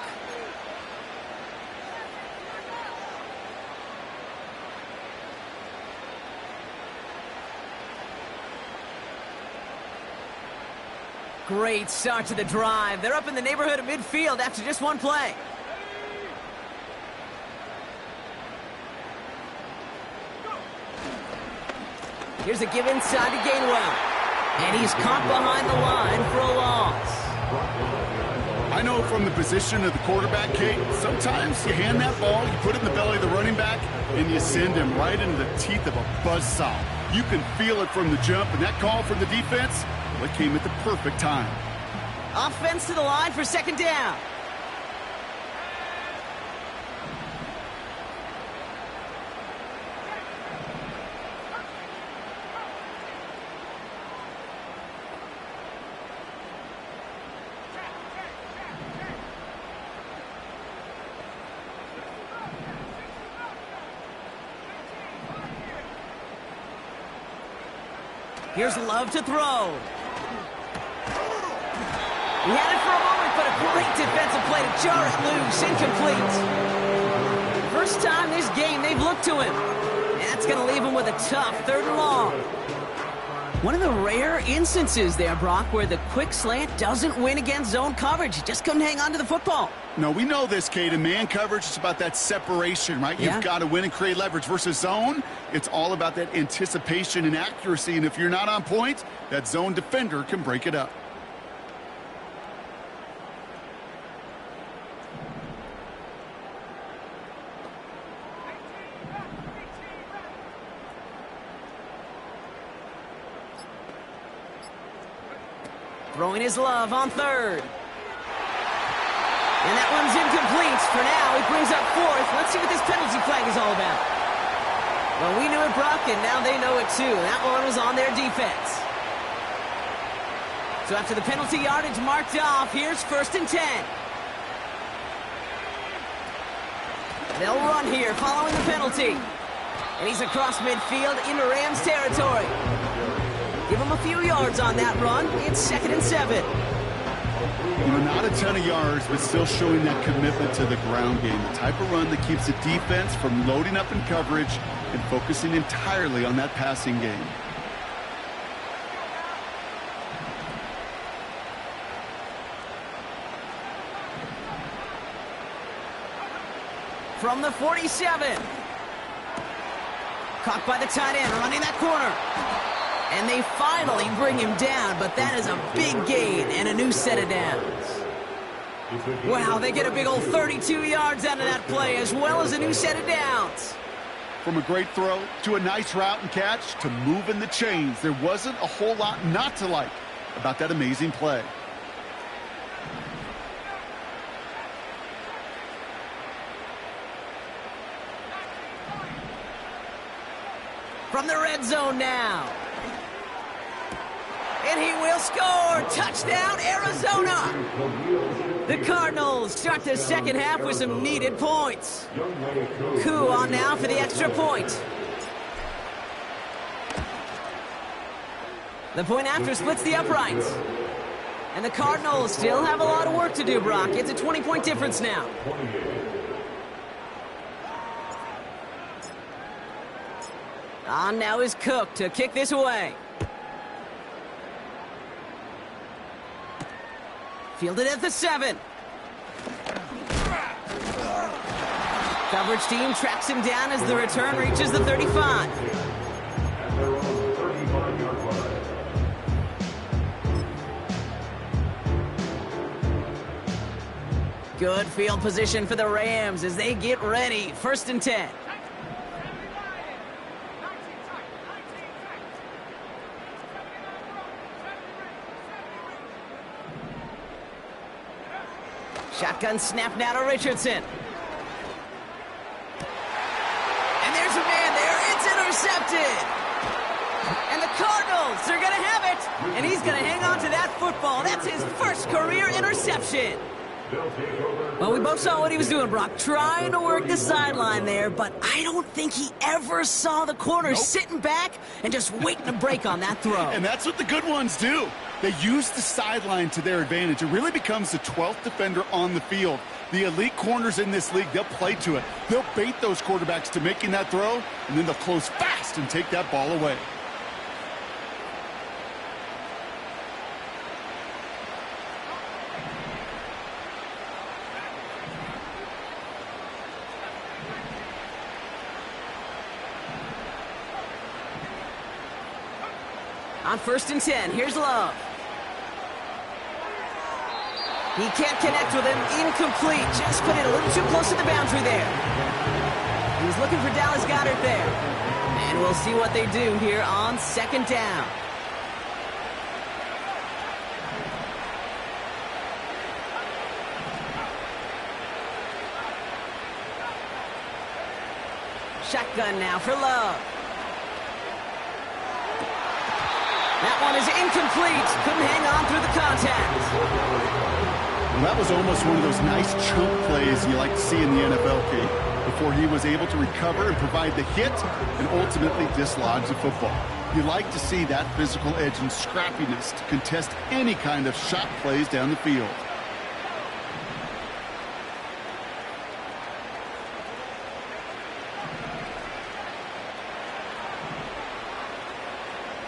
Great start to the drive. They're up in the neighborhood of midfield after just one play. Here's a give inside to Gainwell. And he's caught behind the line for a loss. I know from the position of the quarterback, Kate, sometimes you hand that ball, you put it in the belly of the running back, and you send him right into the teeth of a buzzsaw. You can feel it from the jump, and that call from the defense, well, it came at the perfect time. Offense to the line for 2nd down. Here's Love to throw. He had it for a moment, but a great defensive play to jar it loose. Incomplete. First time this game they've looked to him. And that's going to leave him with a tough 3rd and long. One of the rare instances there, Brock, where the quick slant doesn't win against zone coverage. He just couldn't hang on to the football. No, we know this, Kate. In man coverage, it's about that separation, right? Yeah. You've got to win and create leverage versus zone. It's all about that anticipation and accuracy. And if you're not on point, that zone defender can break it up. Throwing his Love on 3rd. And that one's incomplete. For now, he brings up 4th. Let's see what this penalty flag is all about. Well, we knew it, Brock, and now they know it too. That one was on their defense. So after the penalty yardage marked off, here's 1st and 10. They'll run here following the penalty. And he's across midfield into Rams territory. Give him a few yards on that run. It's 2nd and 7. You know, not a ton of yards, but still showing that commitment to the ground game. The type of run that keeps the defense from loading up in coverage and focusing entirely on that passing game. From the 47. Caught by the tight end, running that corner. And they finally bring him down, but that is a big gain and a new set of downs. Wow, they get a big old 32 yards out of that play, as well as a new set of downs. From a great throw to a nice route and catch to moving the chains, there wasn't a whole lot not to like about that amazing play. From the red zone now. And he will score! Touchdown, Arizona! The Cardinals start the second half with some needed points. Koo on now for the extra point. The point after splits the uprights. And the Cardinals still have a lot of work to do, Brock. It's a 20-point difference now. On now is Cook to kick this away. Fielded at the 7. Coverage team tracks him down as the return reaches the 35. Good field position for the Rams as they get ready. 1st and 10. Shotgun snap now to Richardson. And there's a man there. It's intercepted. And the Cardinals are going to have it. And he's going to hang on to that football. That's his first career interception. Well, we both saw what he was doing, Brock. Trying to work the sideline there, but I don't think he ever saw the corner sitting back and just waiting to break on that throw. And that's what the good ones do. They use the sideline to their advantage. It really becomes the 12th defender on the field. The elite corners in this league, they'll play to it. They'll bait those quarterbacks to making that throw, and then they'll close fast and take that ball away. On 1st and 10, here's Love. He can't connect with him. Incomplete. Just put it a little too close to the boundary there. He was looking for Dallas Goedert there. And we'll see what they do here on 2nd down. Shotgun now for Love. That one is incomplete. Couldn't hang on through the contact. Well, that was almost one of those nice chunk plays you like to see in the NFL, Kate, before he was able to recover and provide the hit and ultimately dislodge the football. You like to see that physical edge and scrappiness to contest any kind of shot plays down the field.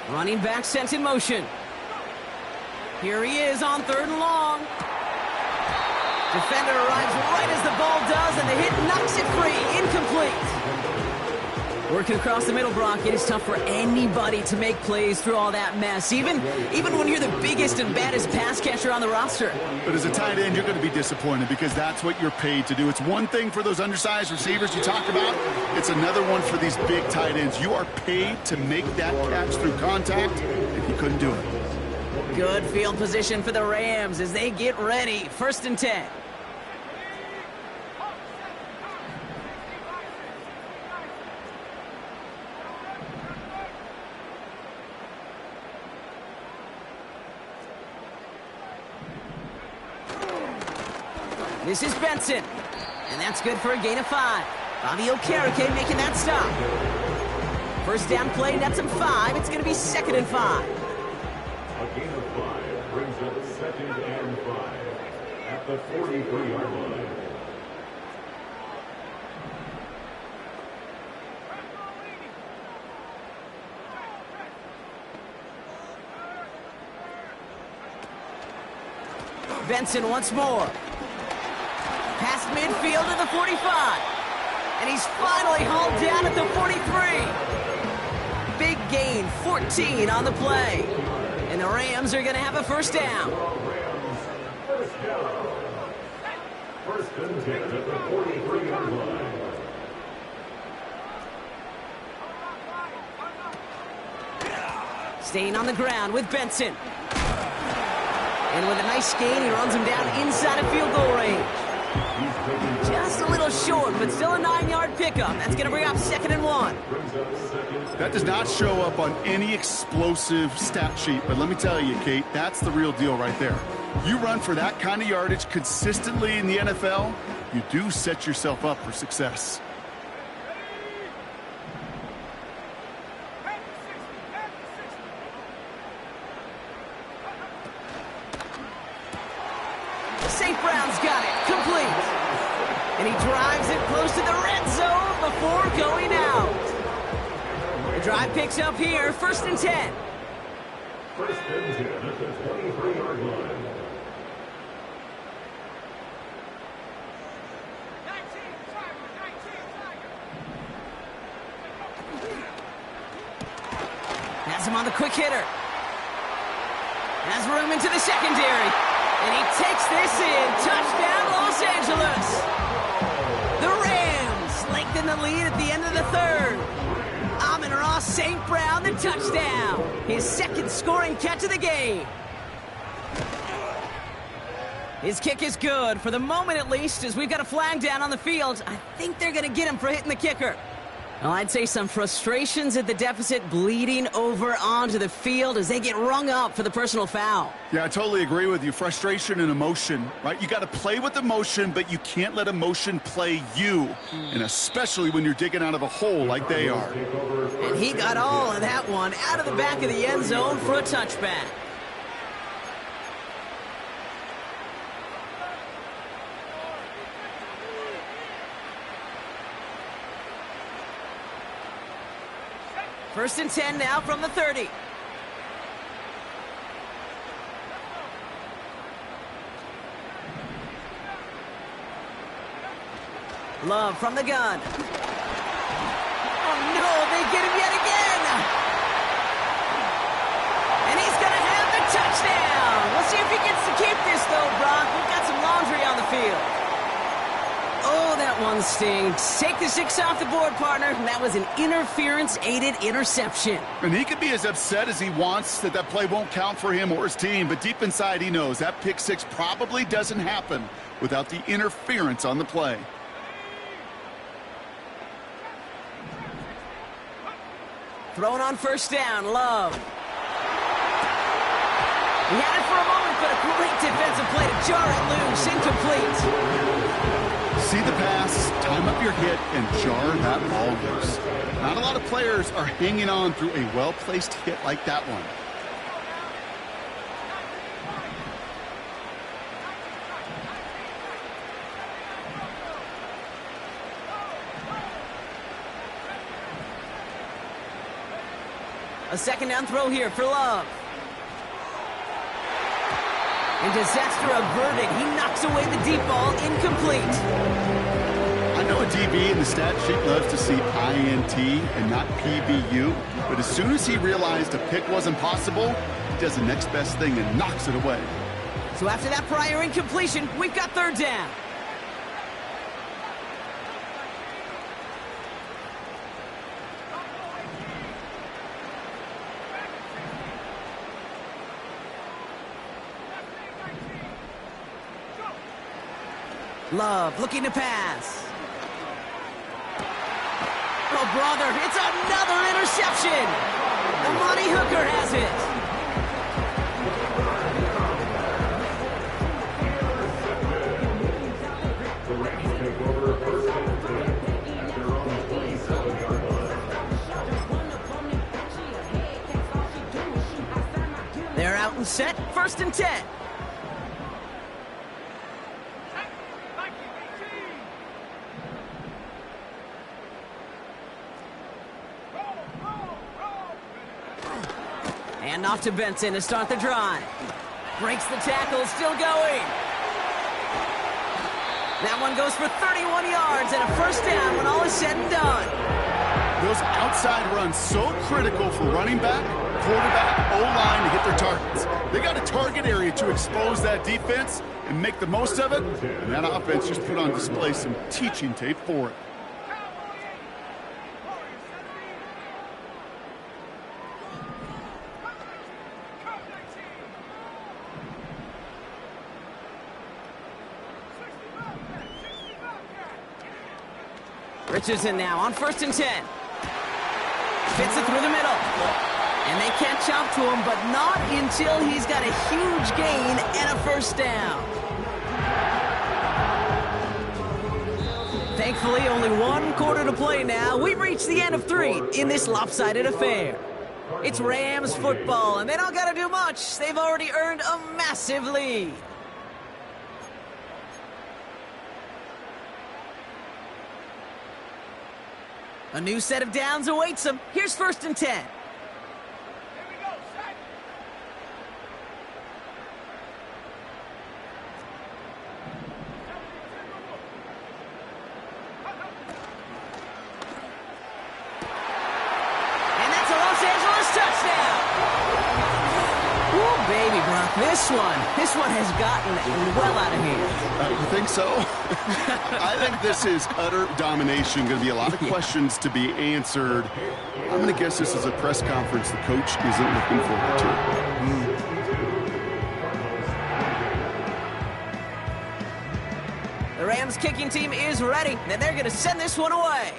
Running back sent in motion. Here he is on 3rd and long. Defender arrives right as the ball does, and the hit knocks it free. Incomplete. Working across the middle, Brock, it is tough for anybody to make plays through all that mess, even when you're the biggest and baddest pass catcher on the roster. But as a tight end, you're going to be disappointed because that's what you're paid to do. It's one thing for those undersized receivers you talk about. It's another one for these big tight ends. You are paid to make that catch through contact, and he couldn't do it. Good field position for the Rams as they get ready. 1st and 10. This is Benson. And that's good for a gain of 5. Bobby Okereke making that stop. First down play nets him 5. It's going to be 2nd and 5. A gain of 5 brings up 2nd and 5 at the 43-yard line. Benson once more. Past midfield to the 45. And he's finally hauled down at the 43. Big gain, 14 on the play. And the Rams are going to have a first down. First and 10 at the 43-yard line. Staying on the ground with Benson. And with a nice gain, he runs him down inside of field goal range. Just a little short, but still a 9-yard pickup. That's going to bring up 2nd and 1. That does not show up on any explosive stat sheet, but let me tell you, Kate, that's the real deal right there. You run for that kind of yardage consistently in the NFL, you do set yourself up for success. St. Brown's got it, complete. And he drives it close to the red zone before going out. The drive picks up here, 1st and 10. First and 10 at the 23-yard line. Has him on the quick hitter. Has room into the secondary. And he takes this in. Touchdown, Los Angeles. The Rams lengthen the lead at the end of the 3rd. Amon-Ra St. Brown, the touchdown. His 2nd scoring catch of the game. His kick is good, for the moment at least, as we've got a flag down on the field. I think they're going to get him for hitting the kicker. Well, I'd say some frustrations at the deficit bleeding over onto the field as they get rung up for the personal foul. Yeah, I totally agree with you. Frustration and emotion, right? You got to play with emotion, but you can't let emotion play you, and especially when you're digging out of a hole like they are. And he got all of that one out of the back of the end zone for a touchback. First and 10 now from the 30. Love from the gun. Oh no, they get him yet again. And he's going to have the touchdown. We'll see if he gets to keep this though, Brock. We've got some laundry on the field. Oh, that one stings. Take the 6 off the board, partner. That was an interference-aided interception. And he could be as upset as he wants that that play won't count for him or his team, but deep inside he knows that pick 6 probably doesn't happen without the interference on the play. Thrown on first down, Love. He had it for a moment, but a great defensive play to jar it loose, incomplete. See the pass, time up your hit, and jar that ball loose. Not a lot of players are hanging on through a well-placed hit like that one. A 2nd down throw here for Love. And disaster averted. He knocks away the deep ball, incomplete. I know a DB in the stat sheet loves to see INT and not PBU, but as soon as he realized a pick wasn't possible, he does the next best thing and knocks it away. So after that prior incompletion, we've got 3rd down. Love looking to pass. Oh, brother, it's another interception. Amani Hooker has it. set, 1st and 10. And off to Benson to start the drive. Breaks the tackle, still going. That one goes for 31 yards and a 1st down when all is said and done. Those outside runs so critical for running back, quarterback, O-line to hit their targets. They got a target area to expose that defense and make the most of it, and that offense just put on display some teaching tape for it. Richardson now on 1st and 10. Fits it through the middle. And they catch up to him, but not until he's got a huge gain and a 1st down. Thankfully, only 1 quarter to play now. We've reached the end of 3 in this lopsided affair. It's Rams football, and they don't got to do much. They've already earned a massive lead. A new set of downs awaits them. Here's 1st and 10. And that's a Los Angeles touchdown. Woo, baby, Brock. This one has gotten well out of hand. You think so? I think this is utter domination. Going to be a lot of questions to be answered. I'm going to guess this is a press conference the coach isn't looking forward to. The Rams kicking team is ready, and they're going to send this one away.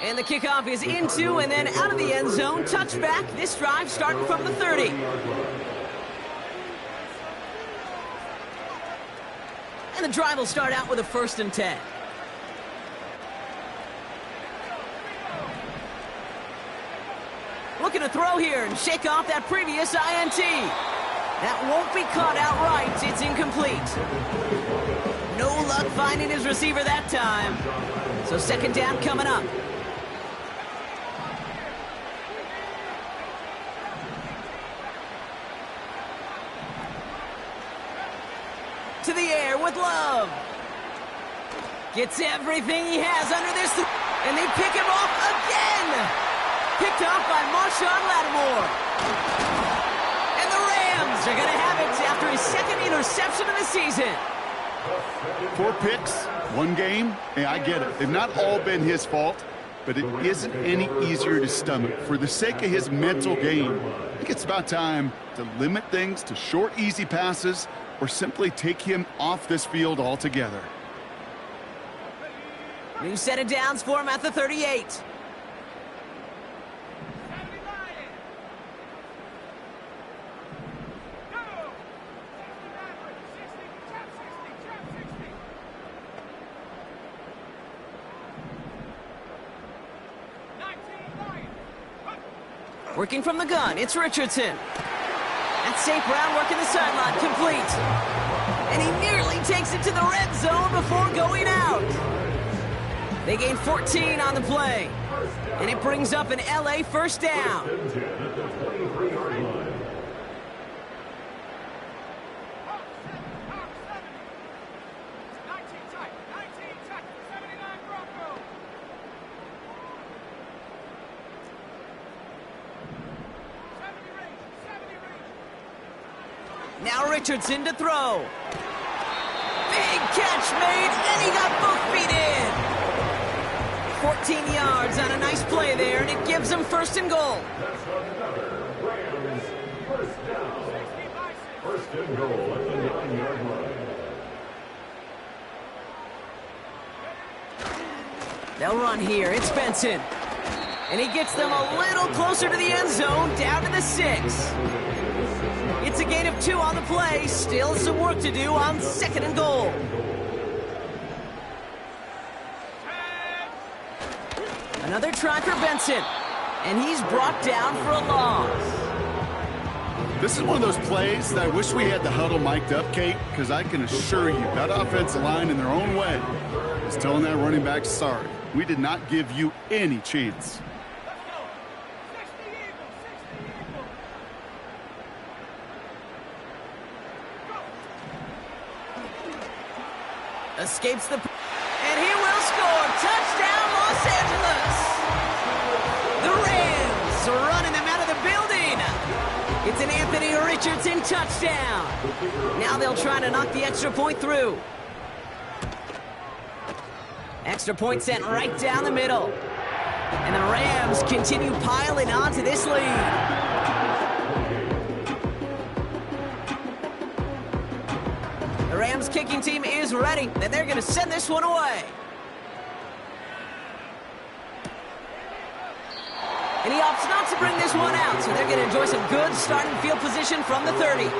And the kickoff is into and then out of the end zone. Touchback. This drive starting from the 30. And the drive will start out with a 1st and 10. Looking to throw here and shake off that previous INT. That won't be caught outright. It's incomplete. No luck finding his receiver that time. So 2nd down coming up. To the air with Love. Gets everything he has under this, and they pick him off again. Picked off by Marshawn Lattimore. And the Rams are going to have it after his 2nd interception of the season. 4 picks, 1 game. Hey, I get it. They've not all been his fault, but it isn't any easier to stomach. For the sake of his mental game, I think it's about time to limit things to short, easy passes or simply take him off this field altogether. New set of downs for him at the 38. Working from the gun, it's Richardson. That's St. Brown working the sideline, complete. And he nearly takes it to the red zone before going out. They gain 14 on the play. And it brings up an LA 1st down. Now Richardson to throw. Big catch made, and he got both feet in. 14 yards on a nice play there, and it gives him 1st and goal. That's another Rams 1st down. 1st and goal at the 9-yard line. They'll run here. It's Benson. And he gets them a little closer to the end zone, down to the 6. It's a gain of 2 on the play. Still some work to do on 2nd and goal. Another try for Benson. And he's brought down for a loss. This is one of those plays that I wish we had the huddle mic'd up, Kate, because I can assure you that offensive line in their own way is telling that running back, sorry, we did not give you any chance. Escapes the... And he will score. Touchdown, Los Angeles. The Rams are running them out of the building. It's an Anthony Richardson touchdown. Now they'll try to knock the extra point through. Extra point sent right down the middle. And the Rams continue piling on to this lead. The Rams kicking team is ready, and they're going to send this one away. And he opts not to bring this one out, so they're going to enjoy some good starting field position from the 30.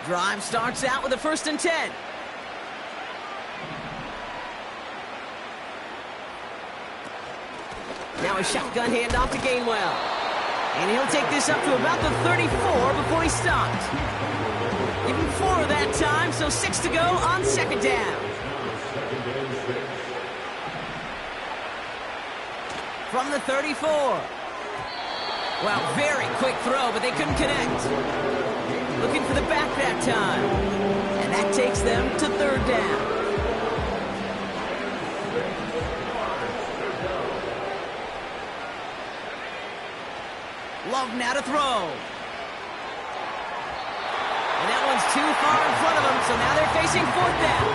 Drive starts out with a 1st and 10. Now a shotgun handoff to Gainwell. And he'll take this up to about the 34 before he stops. Even 4 that time, so 6 to go on 2nd down. From the 34. Well, very quick throw, but they couldn't connect. Looking for the back that time. And that takes them to 3rd down. Love now to throw. And that one's too far in front of them, so now they're facing 4th down.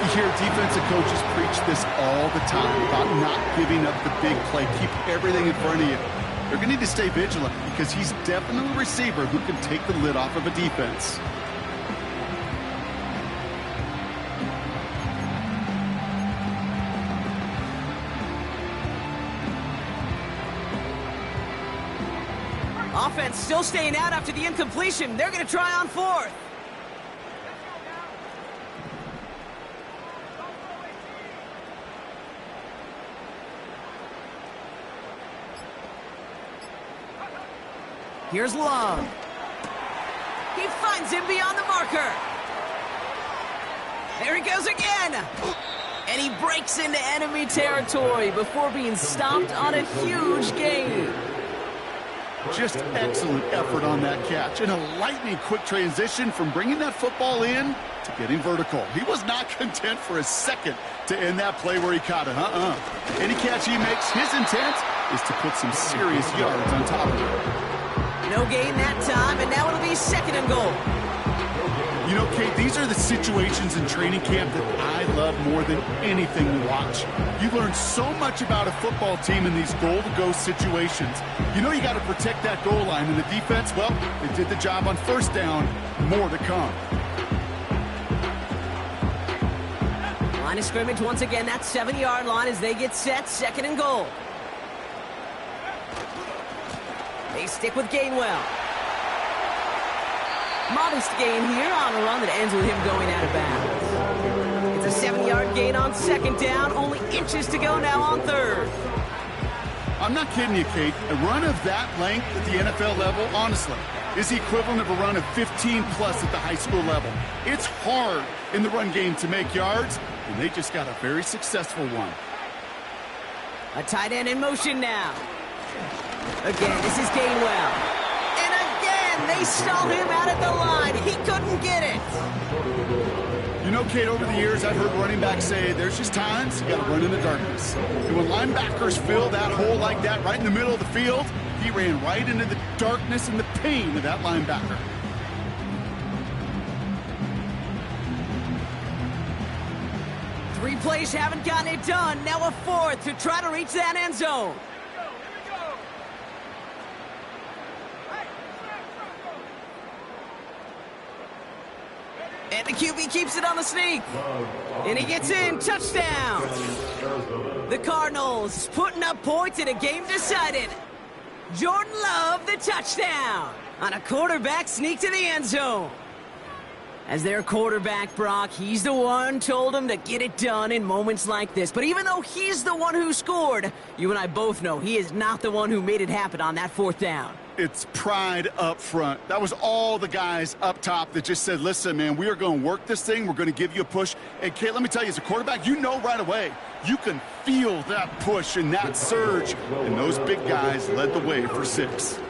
You hear defensive coaches preach this all the time about not giving up the big play. Keep everything in front of you. They're going to need to stay vigilant because he's definitely a receiver who can take the lid off of a defense. Offense still staying out after the incompletion. They're going to try on 4th. Here's Love. He finds him beyond the marker. There he goes again. And he breaks into enemy territory before being stopped on a huge gain. Just excellent effort on that catch. And a lightning quick transition from bringing that football in to getting vertical. He was not content for a second to end that play where he caught it. Any catch he makes, his intent is to put some serious yards on top of it. No gain that time, and now it'll be 2nd and goal. You know, Kate, these are the situations in training camp that I love more than anything to watch. You learn so much about a football team in these goal-to-go situations. You know you got to protect that goal line, and the defense, well, they did the job on 1st down. More to come. Line of scrimmage once again, that 7-yard line as they get set, 2nd and goal. They stick with Gainwell. Modest gain here on a run that ends with him going out of bounds. It's a 7-yard gain on 2nd down, only inches to go now on 3rd. I'm not kidding you, Kate. A run of that length at the NFL level, honestly, is the equivalent of a run of 15-plus at the high school level. It's hard in the run game to make yards, and they just got a very successful one. A tight end in motion now. Again, this is Gainwell. And again, they stalled him out at the line. He couldn't get it. You know, Kate, over the years, I've heard running backs say there's just times you got to run in the darkness. And when linebackers fill that hole like that right in the middle of the field, he ran right into the darkness and the pain of that linebacker. Three plays haven't gotten it done. Now a 4th to try to reach that end zone. And the QB keeps it on the sneak. And he gets in. Touchdown. The Cardinals putting up points in a game decided. Jordan Love, the touchdown. On a quarterback sneak to the end zone. As their quarterback, Brock, he's the one told him to get it done in moments like this. But even though he's the one who scored, you and I both know he is not the one who made it happen on that 4th down. It's pride up front. That was all the guys up top that just said, listen, man, we are going to work this thing. We're going to give you a push. And, Kate, let me tell you, as a quarterback, you know right away, you can feel that push and that surge. And those big guys led the way for 6.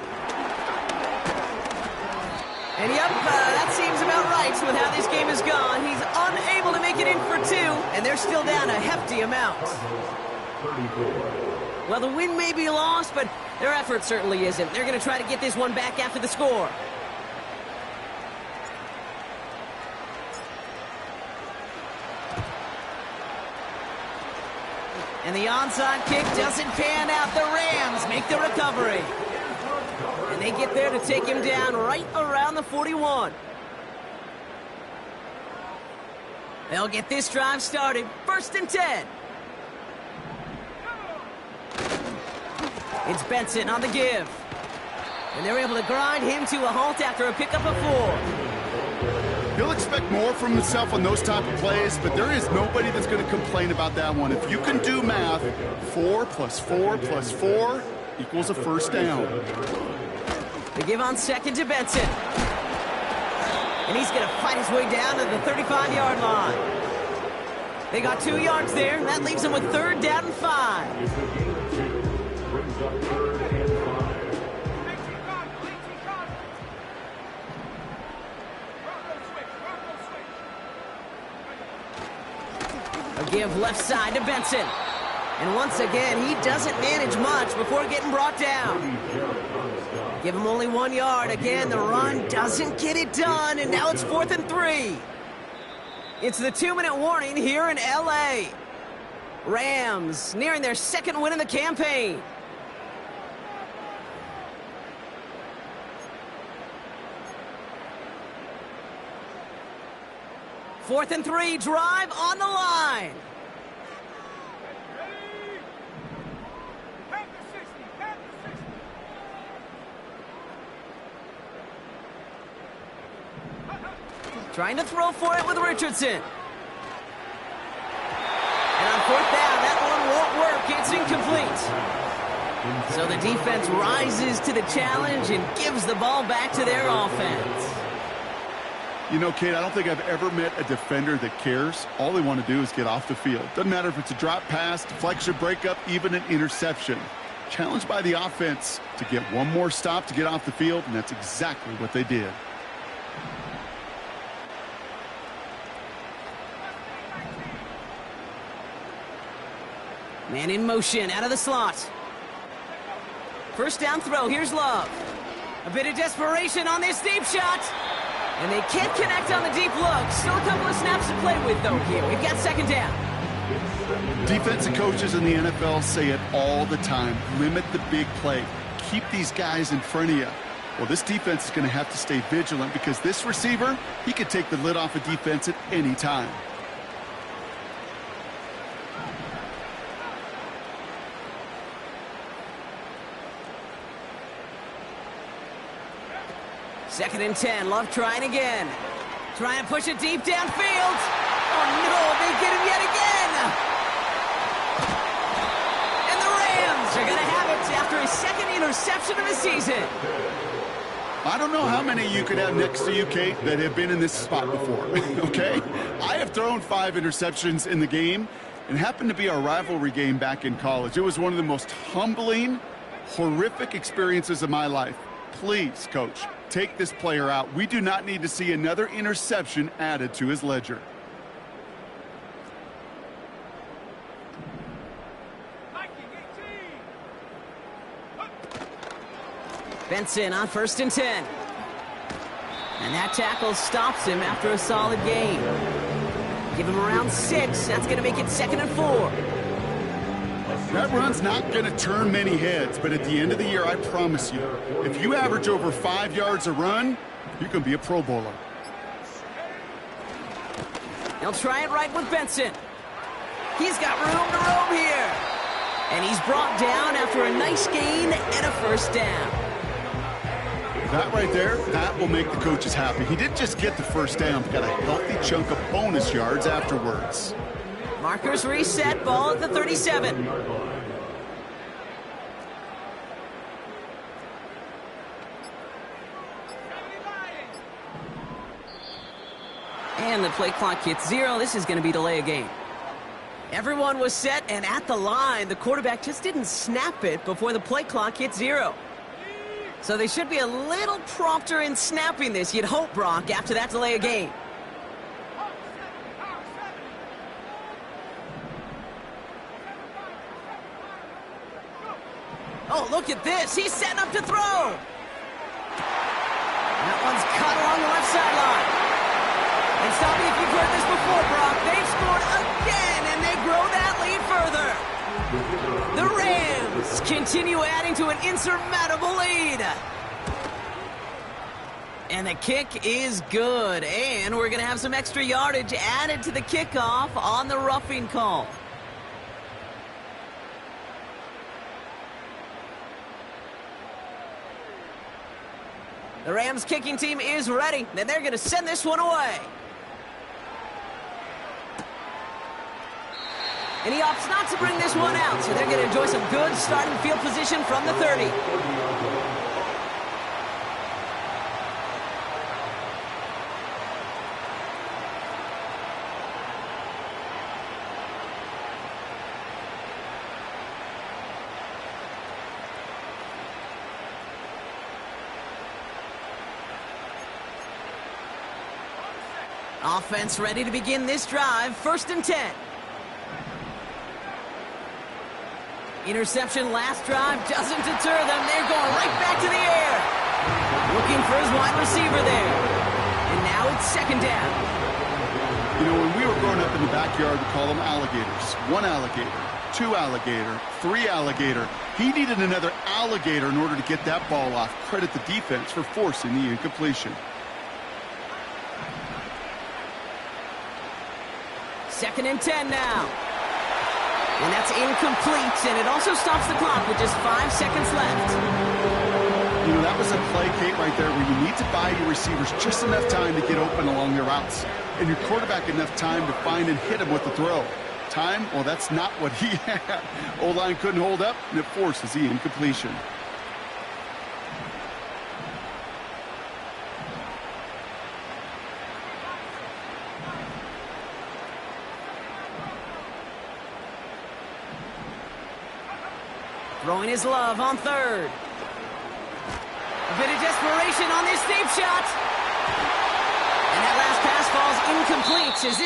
And yep, that seems about right with how this game has gone. He's unable to make it in for 2, and they're still down a hefty amount. Well, the win may be lost, but their effort certainly isn't. They're going to try to get this one back after the score. And the onside kick doesn't pan out. The Rams make the recovery. And they get there to take him down right around the 41. They'll get this drive started. 1st and 10. It's Benson on the give. And they're able to grind him to a halt after a pickup of 4. He'll expect more from himself on those type of plays, but there is nobody that's going to complain about that one. If you can do math, 4 plus 4 plus 4 equals a 1st down. They give on 2nd to Benson. And he's going to fight his way down to the 35-yard line. They got 2 yards there, and that leaves them with 3rd down and 5. A give left side to Benson. And once again, he doesn't manage much before getting brought down. Give him only 1 yard. Again, the run doesn't get it done, and now it's 4th and 3. It's the 2-minute warning here in L.A. Rams nearing their 2nd win in the campaign. Fourth and 3, drive on the line. Trying to throw for it with Richardson. And on 4th down, that one won't work. It's incomplete. So the defense rises to the challenge and gives the ball back to their offense. You know, Kate, I don't think I've ever met a defender that cares. All they want to do is get off the field. Doesn't matter if it's a drop pass, deflection, breakup, even an interception. Challenged by the offense to get one more stop to get off the field, and that's exactly what they did. Man in motion, out of the slot. 1st down throw, here's Love. A bit of desperation on this deep shot. And they can't connect on the deep look. Still a couple of snaps to play with, though, here. We've got 2nd down. Defensive coaches in the NFL say it all the time. Limit the big play. Keep these guys in front of you. Well, this defense is going to have to stay vigilant because this receiver, he could take the lid off a defense at any time. Second and 10, Love trying again. Trying to push it deep downfield. Oh no, they get him yet again. And the Rams are going to have it after his 2nd interception of the season. I don't know how many you could have next to you, Kate, that have been in this spot before, okay? I have thrown 5 interceptions in the game, and happened to be our rivalry game back in college. It was one of the most humbling, horrific experiences of my life. Please, Coach, take this player out. We do not need to see another interception added to his ledger. Benson on 1st and 10. And that tackle stops him after a solid gain. Give him around 6. That's going to make it 2nd and 4. That run's not going to turn many heads, but at the end of the year, I promise you, if you average over 5 yards a run, you can be a Pro Bowler. He'll try it right with Benson. He's got room to roam here. And he's brought down after a nice gain and a 1st down. That right there, that will make the coaches happy. He didn't just get the first down, but got a healthy chunk of bonus yards afterwards. Markers reset, ball at the 37. And the play clock hits 0. This is going to be delay a game. Everyone was set and at the line. The quarterback just didn't snap it before the play clock hit 0. So they should be a little prompter in snapping this, you'd hope, Brock, after that delay a game. Oh, look at this. He's setting up to throw. That one's cut along the left sideline. And stop me if you've heard this before, Brock. They've scored again, and they grow that lead further. The Rams continue adding to an insurmountable lead. And the kick is good. And we're going to have some extra yardage added to the kickoff on the roughing call. The Rams kicking team is ready, and they're going to send this one away. And he opts not to bring this one out, so they're going to enjoy some good starting field position from the 30. Offense ready to begin this drive. 1st and 10. Interception last drive doesn't deter them. They're going right back to the air. Looking for his wide receiver there. And now it's 2nd down. You know, when we were growing up in the backyard, we call them alligators. 1 alligator, 2 alligator, 3 alligator. He needed another alligator in order to get that ball off. Credit the defense for forcing the incompletion. 2nd and 10 now. And that's incomplete, and it also stops the clock with just 5 seconds left. You know, that was a play, Kate, right there where you need to buy your receivers just enough time to get open along their routes. And your quarterback enough time to find and hit him with the throw. Time, well, that's not what he had. O-line couldn't hold up, and it forces the incompletion. Throwing his love on 3rd. A bit of desperation on this deep shot. And that last pass falls incomplete as this